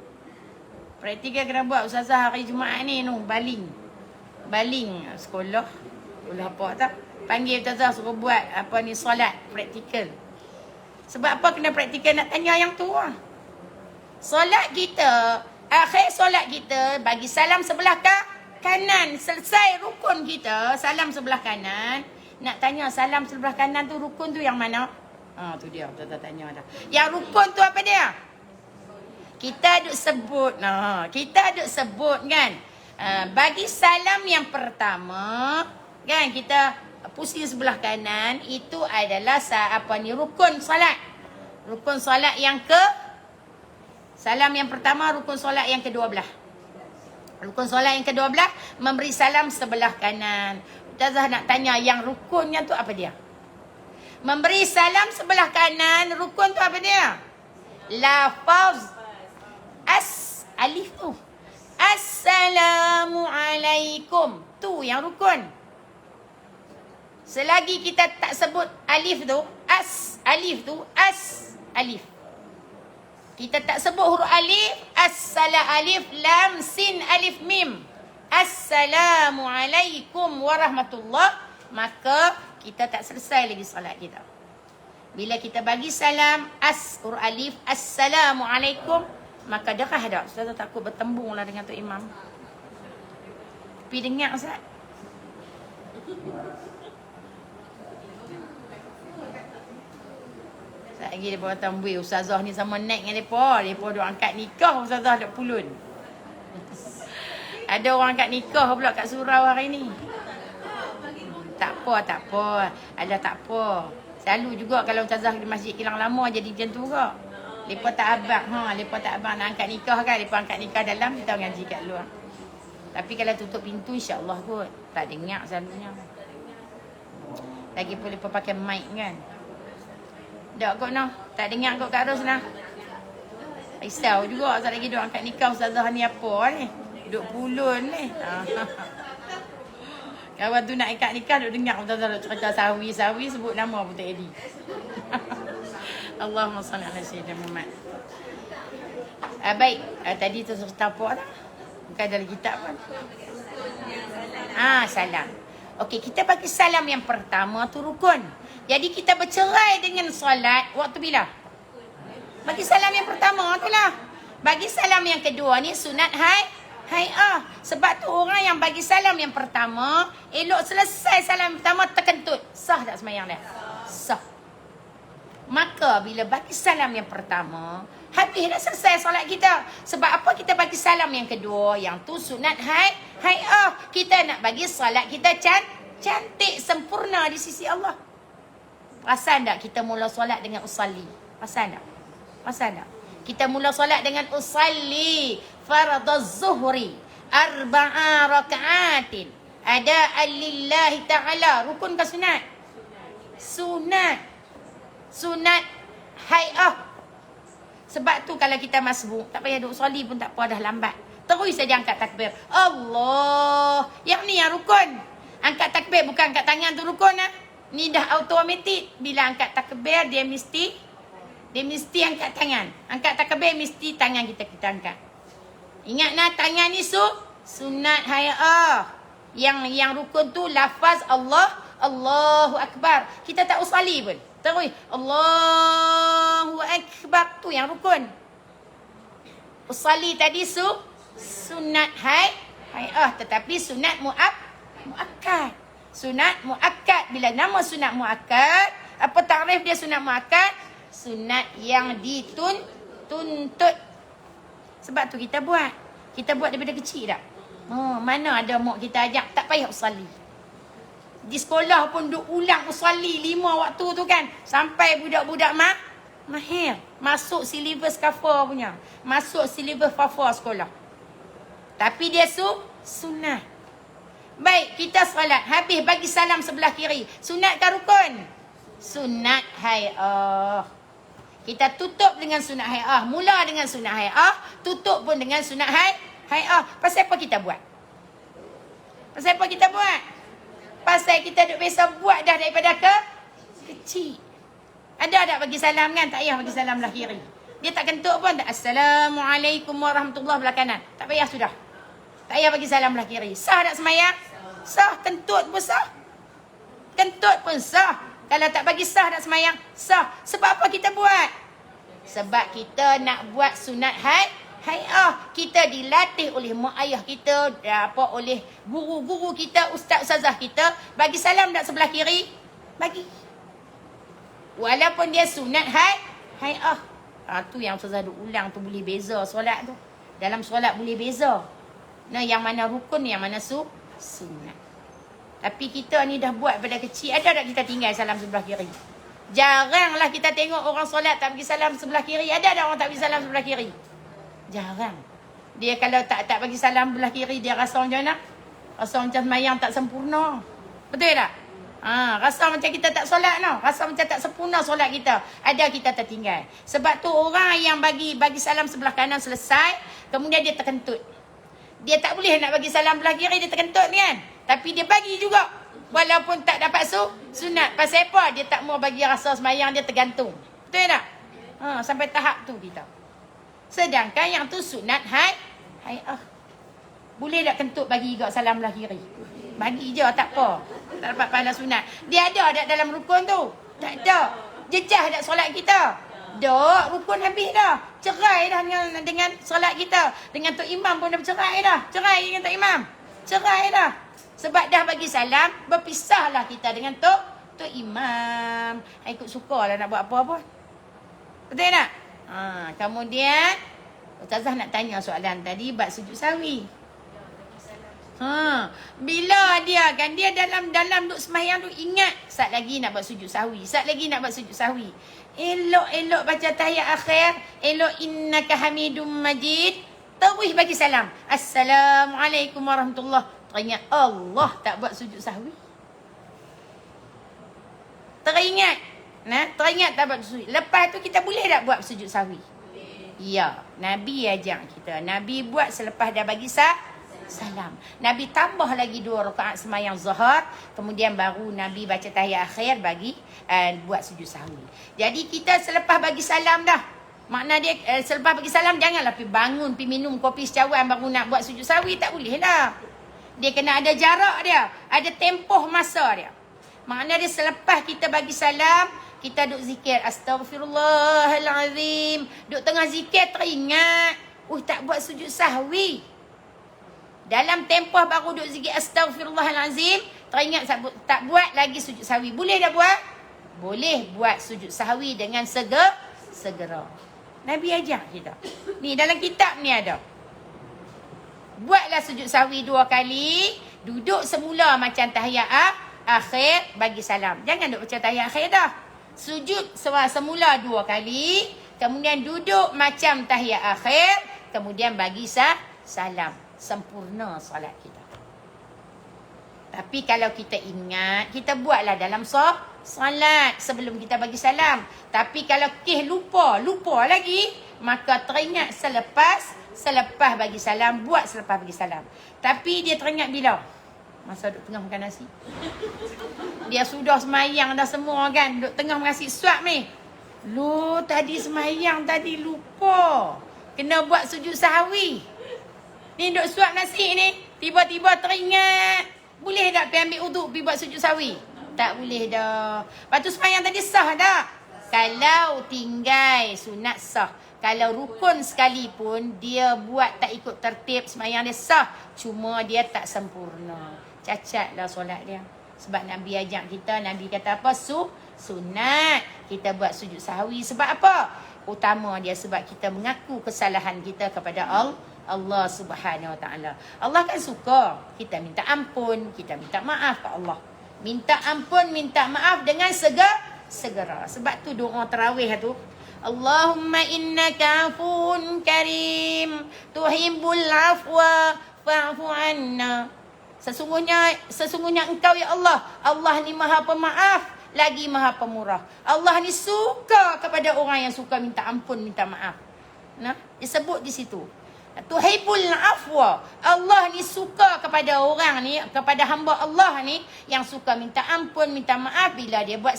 Praktikal kena buat ustazah hari Jumaat ni tu. Baling sekolah. Sekolah apa tak? Panggil ustazah suruh buat apa ni solat praktikal. Sebab apa kena praktikal nak tanya yang tu lah. Solat kita, akhir solat kita bagi salam sebelah kanan. Selesai rukun kita, salam sebelah kanan. Nak tanya salam sebelah kanan tu rukun tu yang mana? Tu dia, ustazah tanya dah. Yang rukun tu apa dia? Kita duk sebut. Kita duk sebut kan. Bagi salam yang pertama, kan kita pusing sebelah kanan, itu adalah rukun solat. Rukun solat yang salam yang pertama, rukun solat yang ke-12. Rukun solat yang ke-12 memberi salam sebelah kanan. Ustazah nak tanya yang rukunnya tu apa dia? Memberi salam sebelah kanan, rukun tu apa dia? Lafaz alif tu. Assalamualaikum. Tu yang rukun. Selagi kita tak sebut alif tu, alif. Kita tak sebut huruf alif, alif, lam, sin, alif, mim. Assalamualaikum warahmatullahi, maka kita tak selesai lagi solat kita. Bila kita bagi salam, huruf alif, assalamualaikum, maka dah ada. Ustazah takut bertembung lah dengan tu imam. Tapi dengar Ustaz. Lagi dia kata, ustazah ni sama naik dengan mereka. Mereka duk angkat nikah, ustazah duk pulun. Ada orang angkat nikah pula kat surau hari ni. Tak apa. Ada tak apa. Selalu juga kalau ustazah di masjid Kilang Lama jadi macam tu juga. Mereka tak abang. Nak angkat nikah kan. Mereka angkat nikah dalam, kita ngaji kat luar. Tapi kalau tutup pintu, insyaAllah kot. Tak dengar selalunya. Lagi pun mereka pakai mic kan. Tak kot noh. Tak dengar kot Kak Ros nah. Risau juga. Ustaz lagi duk angkat nikah ustazah ni apa ni. Duk pulun ni. Kawan tu nak ikat nikah duk dengar ustazah duk cerita sawi sebut nama pun tak jadi. Allahumma salli ala sayyidina Muhammad. Baik. Tadi tu cerita apa dah? Bukan dalam kitab pun. Salam. Okey, kita bagi salam yang pertama tu rukun. Jadi kita bercerai dengan solat waktu bila? Bagi salam yang pertama tu lah. Bagi salam yang kedua ni sunat hai'ah. Sebab tu orang yang bagi salam yang pertama, elok selesai salam yang pertama terkentut. Sah tak sembahyang dia? Sah. Maka bila bagi salam yang pertama, habis dah selesai solat kita. Sebab apa kita bagi salam yang kedua? Yang tu sunat hai'ah. Kita nak bagi solat kita cantik, sempurna di sisi Allah. Perasan tak kita mula solat dengan usalli? Perasan tak? Kita mula solat dengan usalli faradaz zuhri arba'a raka'atin ada'an lillahi ta'ala. Rukun ke sunat? Sunat hai'ah. Sebab tu kalau kita masbuk, tak payah duduk usalli pun tak apa, dah lambat. Terus saja angkat takbir. Allah. Yang ni yang rukun. Angkat takbir bukan angkat tangan tu rukun lah. Ni dah automatik. Bila angkat takbir, dia mesti angkat tangan. Angkat takbir, mesti tangan kita angkat. Ingat nah, tangan ni sunat hai'ah. Yang rukun tu lafaz Allahu Akbar. Kita tak usalli pun. Terus Allahu Akbar. Tu yang rukun. Usalli tadi sunat hai'ah. Tetapi sunat mu'akkad. Sunat mu'akkad. Bila nama sunat mu'akkad, apa takrif dia sunat mu'akkad? Sunat yang dituntut. Sebab tu kita buat. Kita buat daripada kecil tak? Mana ada mak kita ajak, tak payah usalli. Di sekolah pun duk ulang usalli 5 waktu tu kan. Sampai budak-budak mahir. Masuk silibus kafar punya. Masuk silibus fafar sekolah. Tapi dia sunat. Baik, kita solat. Habis bagi salam sebelah kiri. Sunat ke rukun? Sunat hai'ah. Kita tutup dengan sunat hai'ah. Mula dengan sunat hai'ah. Tutup pun dengan sunat hai'ah. Pasal apa kita buat? Pasal apa kita buat? Pasal kita duk biasa buat dah daripada kecil. Ada tak bagi salam kan? Tak payah bagi salam belah kiri. Dia tak kentut pun. Assalamualaikum warahmatullahi belah kanan. Tak payah sudah. Tak payah bagi salam belah kiri. Sah tak semayang? Sah. Kentut pun sah. Kentut pun sah. Kalau tak bagi sah tak semayang? Sah. Sebab apa kita buat? Sebab kita nak buat sunat hai'ah. Kita dilatih oleh mak ayah kita, oleh guru-guru kita, ustaz-ustazah kita. Bagi salam tak sebelah kiri? Bagi. Walaupun dia sunat hai'ah. Tu yang ustazah duk ulang tu boleh beza solat tu. Dalam solat boleh beza. Nah, yang mana rukun, yang mana sunat. Tapi kita ni dah buat pada kecil. Ada tak kita tinggal salam sebelah kiri? Jaranglah kita tengok orang solat tak bagi salam sebelah kiri. Ada tak orang tak bagi salam sebelah kiri? Jarang. Dia kalau tak bagi salam sebelah kiri, dia rasa macam mana? Rasa macam semayang tak sempurna. Betul tak? Rasa macam kita tak solat no. Rasa macam tak sempurna solat kita. Ada kita tertinggal. Sebab tu orang yang bagi salam sebelah kanan selesai, kemudian dia terkentut. Dia tak boleh nak bagi salam belah kiri, dia terkentut kan. Tapi dia bagi juga. Walaupun tak dapat sunat. Pasal apa? Dia tak mau bagi rasa semayang, dia tergantung. Betul tak? Sampai tahap tu kita. Sedangkan yang tu sunat hai'ah. Boleh tak kentut bagi juga salam belah kiri? Bagi je, tak apa. Tak dapat pahala sunat. Dia ada tak dalam rukun tu? Tak ada. Jejah tak solat kita? Dok, rukun habis dah. Cerai dah dengan solat kita. Dengan Tok Imam pun dah bercerai dah. Cerai dengan Tok Imam. Cerai dah. Sebab dah bagi salam, berpisahlah kita dengan Tok Imam. Ikut suka lah nak buat apa-apa. Betul tak? Kemudian, Ustazah nak tanya soalan tadi, bab sujud sahwi. Bila dia dalam duk sembahyang tu ingat sat lagi nak buat sujud sahwi, elok baca tahiyat akhir, elok innaka hamidum majid, terus bagi salam, assalamualaikum warahmatullahi. Teringat Allah tak buat sujud sahwi. Teringat tak buat sujud. Lepas tu kita boleh tak buat sujud sahwi? Ya, Nabi ajar kita. Nabi buat selepas dah bagi salam. Nabi tambah lagi 2 rakaat sembahyang zuhur, kemudian baru Nabi baca tahiyat akhir bagi buat sujud sahwi. Jadi kita selepas bagi salam dah. Makna dia selepas bagi salam janganlah pergi bangun, pergi minum kopi secawan baru nak buat sujud sahwi, tak boleh lah. Dia kena ada jarak dia, ada tempoh masa dia. Makna dia selepas kita bagi salam, kita duk zikir Astaghfirullahalazim. Duk tengah zikir teringat, tak buat sujud sahwi. Dalam tempoh baru duk zikir Astaghfirullahalazim, teringat tak buat lagi sujud sahwi. Boleh dah buat? Boleh buat sujud sahwi dengan segera. Nabi ajar kita. Ni dalam kitab ni ada. Buatlah sujud sahwi 2 kali. Duduk semula macam tahiyat akhir, bagi salam. Jangan duduk macam tahiyat akhir dah. Sujud semula 2 kali. Kemudian duduk macam tahiyat akhir. Kemudian bagi salam. Sempurna solat kita. Tapi kalau kita ingat, kita buatlah dalam solat sebelum kita bagi salam. Tapi kalau lupa lagi, maka teringat selepas bagi salam, buat selepas bagi salam. Tapi dia teringat bila? Masa duduk tengah makan nasi. Dia sudah semayang dah semua kan, duduk tengah makan nasi, suap ni. Tadi semayang tadi lupa. Kena buat sujud sahwi. Ni duk suap nasi ni, tiba-tiba teringat. Boleh tak pergi ambil uduk, pergi buat sujud sahwi? Tak boleh dah. Lepas tu semayang tadi sah tak? Kalau tinggal sunat sah. Kalau rukun sekalipun, dia buat tak ikut tertib, semayang dia sah. Cuma dia tak sempurna. Cacatlah solat dia. Sebab Nabi ajak kita, Nabi kata apa? Sunat. Kita buat sujud sahwi. Sebab apa? Utama dia sebab kita mengaku kesalahan kita kepada Allah Subhanahu Wa Taala. Allah kan suka kita minta ampun, kita minta maaf ke Allah. Minta ampun, minta maaf dengan segera. Sebab tu doa tarawih tu, Allahumma innaka afuwun karim tuhibbul afwa fa'fu anna. Sesungguhnya engkau ya Allah. Allah ni maha pemaaf, lagi maha pemurah. Allah ni suka kepada orang yang suka minta ampun, minta maaf. Nah, disebut di situ. Tuhibbul afwa. Allah ni suka kepada orang ni, kepada hamba Allah ni yang suka minta ampun, minta maaf bila dia buat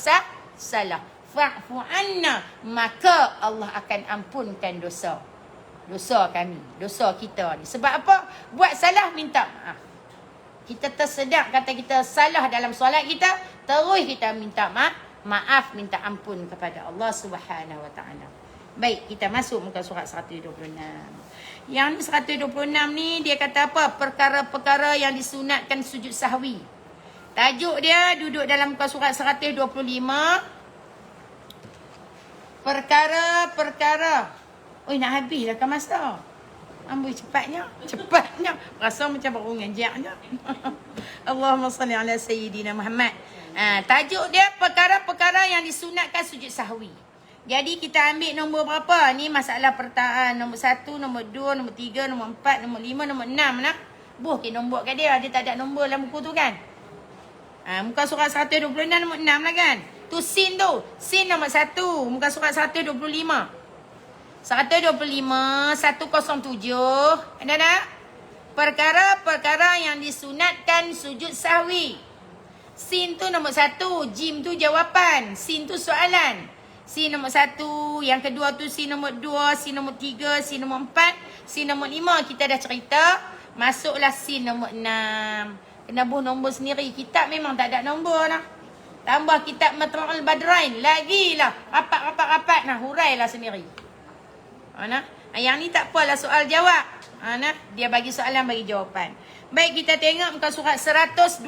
salah. Fa'fu anna, maka Allah akan ampunkan dosa kami, dosa kita ni. Sebab apa? Buat salah minta maaf. Kita tersedak kata kita salah dalam solat kita, terus kita minta maaf, minta ampun kepada Allah Subhanahu Wa Taala. Baik, kita masuk muka surat 126. Yang ni 126 ni dia kata apa? Perkara-perkara yang disunatkan sujud sahwi. Tajuk dia duduk dalam muka surat 125. Perkara-perkara. Oi, nak habis dah kan masa. Amboi cepatnya. Rasa macam baru ngajaknya. Allahumma salli ala sayyidina Muhammad. Tajuk dia perkara-perkara yang disunatkan sujud sahwi. Jadi kita ambil nombor berapa? Ni masalah pertaan. Nombor 1, nombor 2, nombor 3, nombor 4, nombor 5, nombor 6 lah. Buh ke nombor kat dia. Dia tak ada nombor dalam buku tu kan. Muka surat 126 nombor 6 lah kan. Tu sin tu. Sin nombor 1. Muka surat 125. 125, 107. Ada tak? Perkara-perkara yang disunatkan sujud sahwi. Sin tu nombor 1. Jim tu jawapan. Sin tu soalan. Sin nombor 1. Yang kedua tu sin nombor 2. Sin nombor 3. Sin nombor 4. Sin nombor 5. Kita dah cerita. Masuklah sin nombor 6. Kena buh nombor sendiri. Kitab memang tak ada nombor lah. Tambah kitab Matla'ul Badrain. Lagilah. Rapat. Nah, hurailah sendiri. Yang ni tak apalah soal jawab. Dia bagi soalan, bagi jawapan. Baik, kita tengok muka surat 126.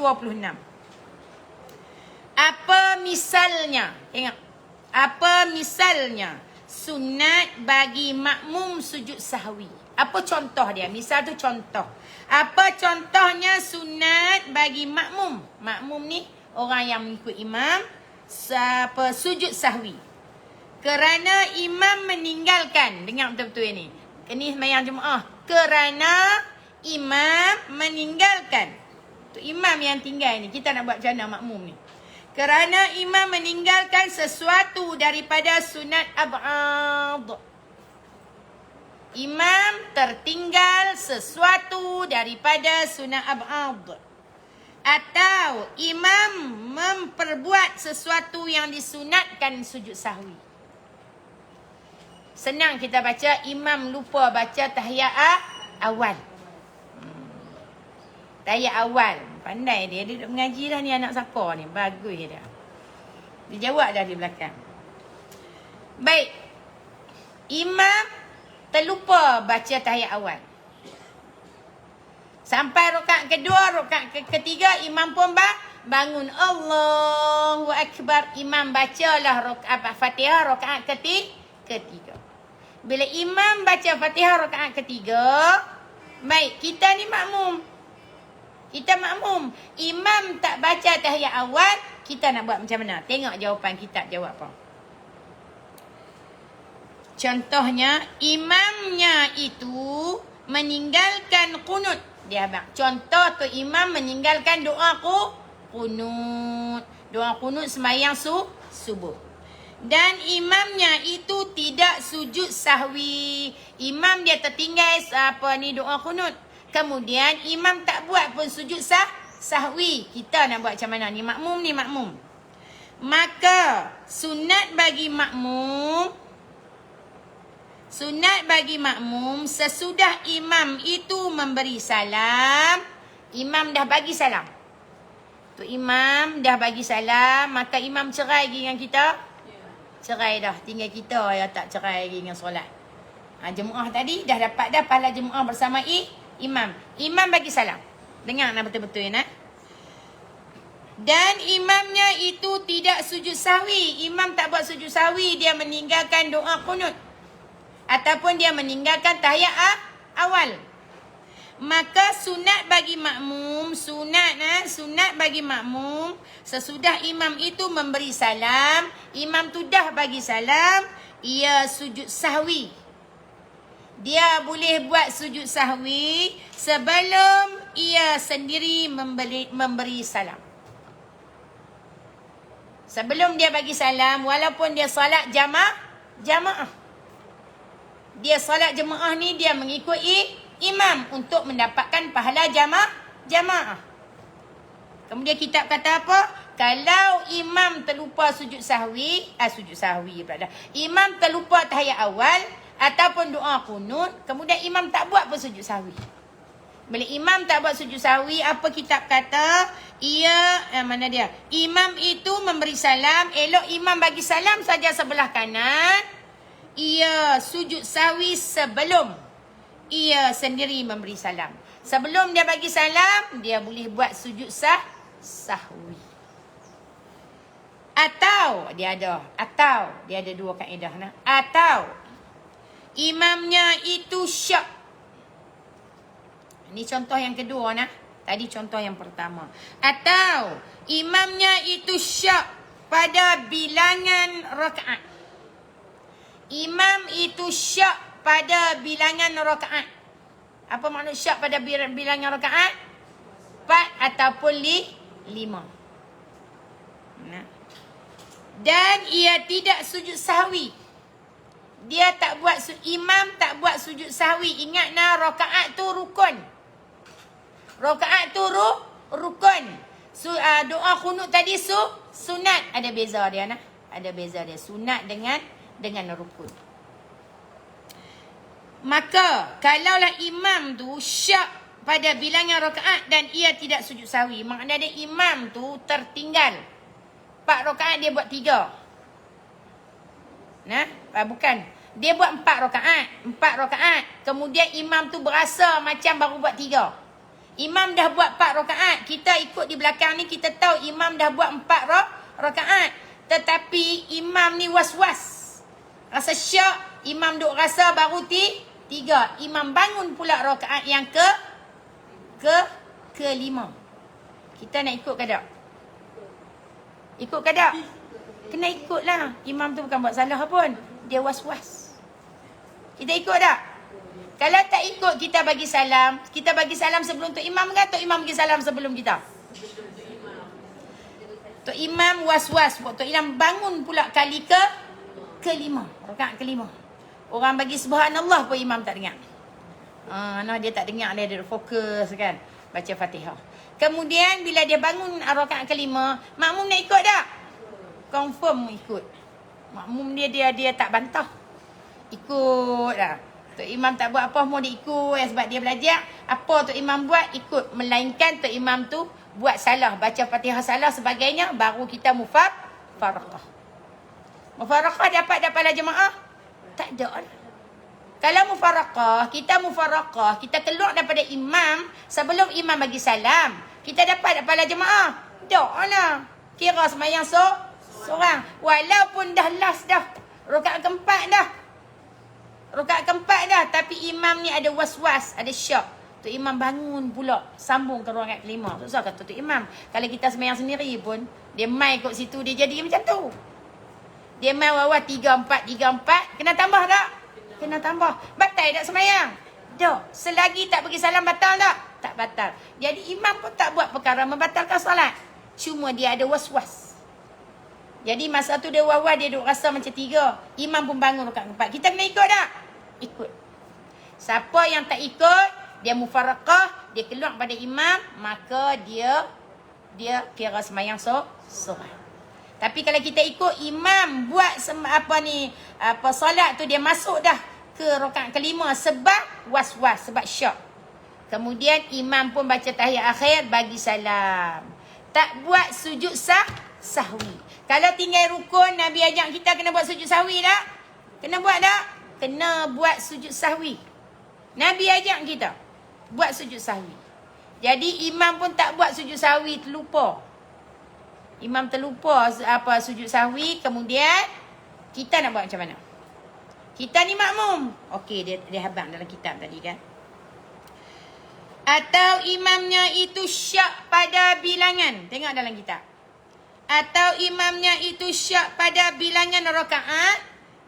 Apa misalnya? Tengok. Apa misalnya sunat bagi makmum sujud sahwi? Apa contoh dia? Misal tu contoh. Apa contohnya sunat bagi makmum? Makmum ni orang yang mengikut imam sujud sahwi. Kerana imam meninggalkan. Dengar betul-betul ini. Ini sembahyang jemaah. Kerana imam meninggalkan. Tu imam yang tinggal ni. Kita nak buat macam mana makmum ni. Kerana imam meninggalkan sesuatu daripada sunat ab'ad. Imam tertinggal sesuatu daripada sunat ab'ad. Atau imam memperbuat sesuatu yang disunatkan sujud sahwi. Senang kita baca, imam lupa baca tahiyat awal. Tahiyat awal. Pandai dia duduk mengaji dah ni anak siapa ni. Bagus dia. Dia jawab dah di belakang. Baik. Imam terlupa baca tahiyat awal. Sampai rakaat kedua, rakaat ketiga, imam pun bangun. Allahu Akbar. Imam bacalah rakaat Fatihah rakaat ketiga. Bila imam baca Fatihah rakaat ketiga, baik, kita ni makmum. Kita makmum. Imam tak baca tahiyat awal, kita nak buat macam mana? Tengok jawapan kitab jawab apa. Contohnya, imamnya itu meninggalkan qunut. Dia abang. Contoh tu imam meninggalkan doa qunut. Doa qunut sembahyang subuh. Dan imamnya itu tidak sujud sahwi. Imam dia tertinggal doa qunut. Kemudian imam tak buat pun sujud sahwi. Kita nak buat macam mana? Ni makmum. Maka sunat bagi makmum sesudah imam itu memberi salam. Imam dah bagi salam. Tu imam dah bagi salam, maka imam cerai lagi dengan kita. Cerai dah. Tinggal kita yang tak cerai lagi dengan solat. Jemaah tadi dah dapat dah pahala jemaah bersama imam. Imam bagi salam. Dengar nak betul-betul ya nak. Dan imamnya itu tidak sujud sahwi. Imam tak buat sujud sahwi. Dia meninggalkan doa qunut. Ataupun dia meninggalkan tahiyat awal. Maka sunat bagi makmum. Sunat bagi makmum. Sesudah imam itu memberi salam. Imam tu dah bagi salam. Ia sujud sahwi. Dia boleh buat sujud sahwi sebelum ia sendiri memberi salam. Sebelum dia bagi salam, walaupun dia salat jamaah. Dia salat jamaah ni dia mengikuti imam untuk mendapatkan pahala jamaah. Kemudian kitab kata apa? Kalau imam terlupa sujud sahwi pula dah. Imam terlupa tahiyat awal ataupun doa kunut, kemudian imam tak buat pun sujud sahwi. Bila imam tak buat sujud sahwi, apa kitab kata? Mana dia? Imam itu memberi salam, elok imam bagi salam saja sebelah kanan. Ia sujud sahwi sebelum ia sendiri memberi salam. Sebelum dia bagi salam, dia boleh buat sujud sahwi. Atau dia ada dua kaedah nah. Atau imamnya itu syak. Ini contoh yang kedua nah. Tadi contoh yang pertama. Atau imamnya itu syak pada bilangan rakaat. Imam itu syak pada bilangan rakaat. Apa maksud syak pada bilangan rakaat? 4 ataupun 5. Nah. Dan ia tidak sujud sahwi. Dia tak buat, imam tak buat sujud sahwi. Ingat nah, rakaat tu rukun. Rakaat tu rukun. Doa kunut tadi sunat. Ada beza dia nah. Ada beza dia. Sunat dengan rukun. Maka kalaulah imam tu syak pada bilangan rakaat dan ia tidak sujud sahwi, maknanya ada imam tu tertinggal 4 rakaat, dia buat 3. Nah, bukan. Dia buat 4 rakaat. Kemudian imam tu berasa macam baru buat 3. Imam dah buat 4 rakaat. Kita ikut di belakang ni, kita tahu imam dah buat 4 rakaat. Tetapi imam ni was-was. Rasa syak, imam duk rasa baru 3. Imam bangun pula rakaat yang kelima. Kita nak ikut ke tak? Ikut ke tak? Kena ikut lah. Imam tu bukan buat salah pun. Dia was-was. Kita ikut tak? Kalau tak ikut, kita bagi salam. Kita bagi salam sebelum Tok Imam ke? Tok Imam bagi salam sebelum kita? Tok Imam was-was. Tok Imam bangun pula kali kelima. Rakaat kelima. Orang bagi subhanallah pun Imam tak dengar. Dia tak dengar. Dia fokus kan. Baca Fatihah. Kemudian bila dia bangun rakaat kelima, makmum nak ikut tak? Confirm ikut. Makmum dia tak bantah. Ikut lah. Tok Imam tak buat apa, mau dia ikut sebab dia belajar. Apa Tok Imam buat, ikut. Melainkan Tok Imam tu buat salah, baca Fatihah salah sebagainya, baru kita mufarakah. Mufarakah dapat pahala jemaah? Tak ada. Kalau mufarakah, kita keluar daripada imam sebelum imam bagi salam, kita dapat pahala jemaah? Tak lah. Kira semayang seorang. Walaupun dah last dah. Rakaat keempat dah. Tapi imam ni ada was-was, ada syak. Tok Imam bangun pula, sambung ke rakaat kelima. Susah kata Tok Imam. Kalau kita semayang sendiri pun, dia mai kat situ, dia jadi macam tu. Dia mai bawah 3-4. Kena tambah tak? Kena tambah. Batal tak semayang? Tak. Selagi tak bagi salam, batal tak? Tak batal. Jadi imam pun tak buat perkara membatalkan salat. Cuma dia ada was-was. Jadi masa tu dia was-was, dia duk rasa macam 3. Imam pun bangun rakaat keempat. Kita kena ikut tak? Ikut. Siapa yang tak ikut, dia mufarakah, dia keluar pada imam, maka dia kira semayang seorang. Tapi kalau kita ikut imam buat solat tu, dia masuk dah ke rakaat kelima sebab was-was, sebab syak. Kemudian imam pun baca tahiyat akhir, bagi salam. Tak buat sujud sahwi. Kalau tinggal rukun, Nabi ajak kita kena buat sujud sahwi tak? Kena buat tak? Kena buat sujud sahwi. Nabi ajak kita buat sujud sahwi. Jadi imam pun tak buat sujud sahwi, terlupa. Imam terlupa sujud sahwi, kemudian kita nak buat macam mana? Kita ni makmum. Okey, dia habang dalam kitab tadi kan. Atau imamnya itu syak pada bilangan. Tengok dalam kitab. Atau imamnya itu syak pada bilangan rakaat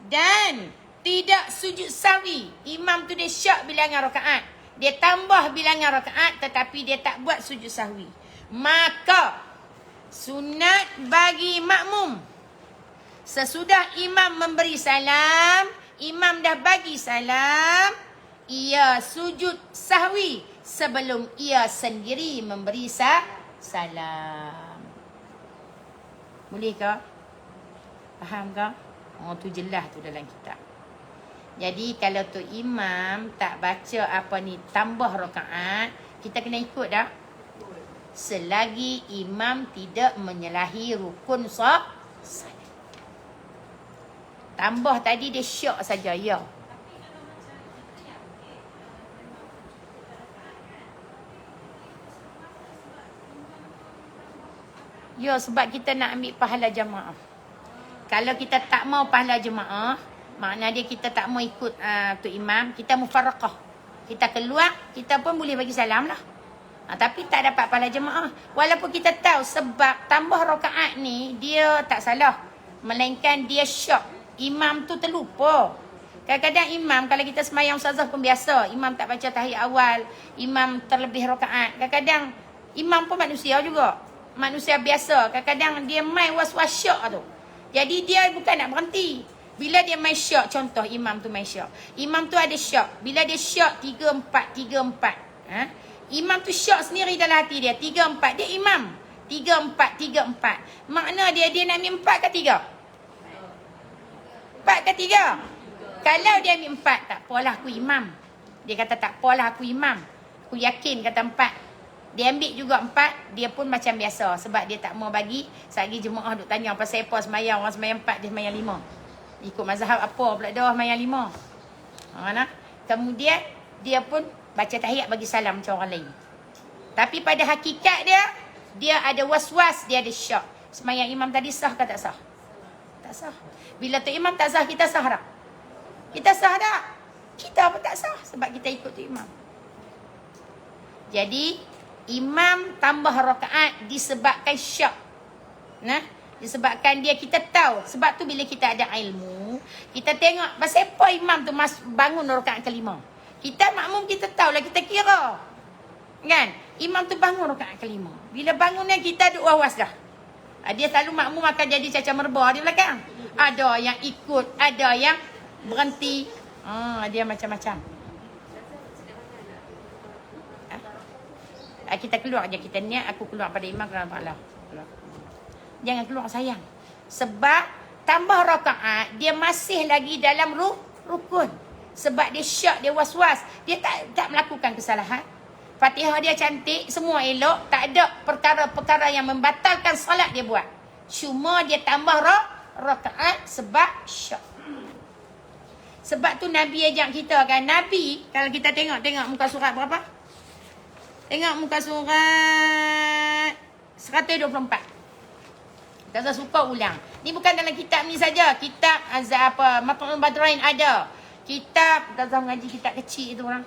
dan tidak sujud sahwi. Imam tu dia syak bilangan rakaat. Dia tambah bilangan rakaat tetapi dia tak buat sujud sahwi. Maka sunat bagi makmum, sesudah imam memberi salam, imam dah bagi salam, ia sujud sahwi sebelum ia sendiri memberi salam. Boleh ke? Faham ke? Oh, tu jelas tu dalam kitab. Jadi kalau tu imam tak baca apa ni tambah rakaat, kita kena ikut dah. Selagi imam tidak menyalahi rukun salat. Tambah tadi dia syak saja, ya. Ya, sebab kita nak ambil pahala jemaah. Kalau kita tak mau pahala jemaah, makna dia kita tak mau ikut tu imam, kita mufarraqah. Kita keluar, kita pun boleh bagi salam lah. Tapi tak dapat pahala jemaah. Walaupun kita tahu sebab tambah rakaat ni, dia tak salah. Melainkan dia syak. Imam tu terlupa. Kadang-kadang imam, kalau kita semayang ustazah pun biasa, imam tak baca tahiyat awal, imam terlebih rakaat. Kadang-kadang imam pun manusia juga. Manusia biasa. Kadang-kadang dia main was-was syak tu. Jadi dia bukan nak berhenti. Bila dia main syak, contoh imam tu main syak. Imam tu ada syak. Bila dia syak 3-4, 3-4. Imam tu syak sendiri dalam hati dia. 3-4. Dia imam. 3-4, 3-4. Makna dia nak ambil 4 ke 3? 4 ke 3? Kalau dia ambil 4, tak apalah aku imam. Dia kata tak apalah aku imam. Aku yakin kata 4. Dia ambil juga 4, dia pun macam biasa. Sebab dia tak mau bagi. Selagi jemaah duk tanya pasal apa semayang. Orang semayang 4, dia semayang 5. Ikut mazhab apa pula dah semayang 5. Mana? Kemudian, dia pun baca tahiyat bagi salam macam orang lain. Tapi pada hakikat dia ada was-was, dia ada syak. Semayang imam tadi sah ke tak sah? Tak sah. Bila tu imam tak sah, kita sah tak? Kita sah tak? Kita pun tak sah sebab kita ikut tu imam. Jadi, imam tambah rakaat disebabkan syak. Disebabkan dia kita tahu. Sebab tu bila kita ada ilmu, kita tengok pasal apa imam tu bangun rakaat kelima. Kita makmum kita tahulah, kita kira. Kan? Imam tu bangun rakaat kelima. Bila bangunnya kita duk was dah. Dia selalu makmum akan jadi caca merba di belakang. Ada yang ikut, ada yang berhenti. Dia macam-macam. Kita keluar je, kita niat aku keluar pada imam kerana Allah. Jangan keluar sayang. Sebab tambah rakaat dia masih lagi dalam rukun. Sebab dia syak, dia was-was, dia tak melakukan kesalahan. Fatihah dia cantik, semua elok, tak ada perkara-perkara yang membatalkan solat dia buat. Cuma dia tambah rakaat sebab syak. Sebab tu Nabi ajak kita kan, Nabi kalau kita tengok muka surat berapa? Tengok muka surat 124. Kita suka ulang. Ni bukan dalam kitab ni saja. Kitab Matlul Badrain ada. Kitab, kita ngaji kitab kecil tu orang.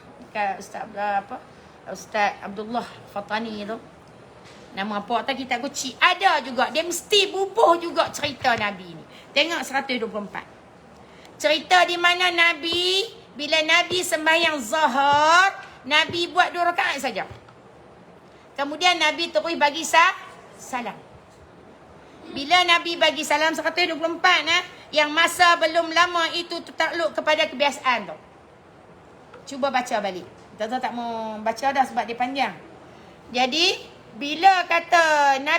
Ustaz Abdullah Fatani tu. Nama apa tak kitab kecil. Ada juga. Dia mesti bubuh juga cerita Nabi ni. Tengok 124. Cerita di mana Nabi, bila Nabi sembahyang Zuhur, Nabi buat 2 rakaat saja. Kemudian Nabi terus bagi salam. Bila Nabi bagi salam 124 yang masa belum lama itu tertakluk kepada kebiasaan tu. Cuba baca balik. Kita tak mau baca dah sebab dia panjang. Jadi bila kata Nabi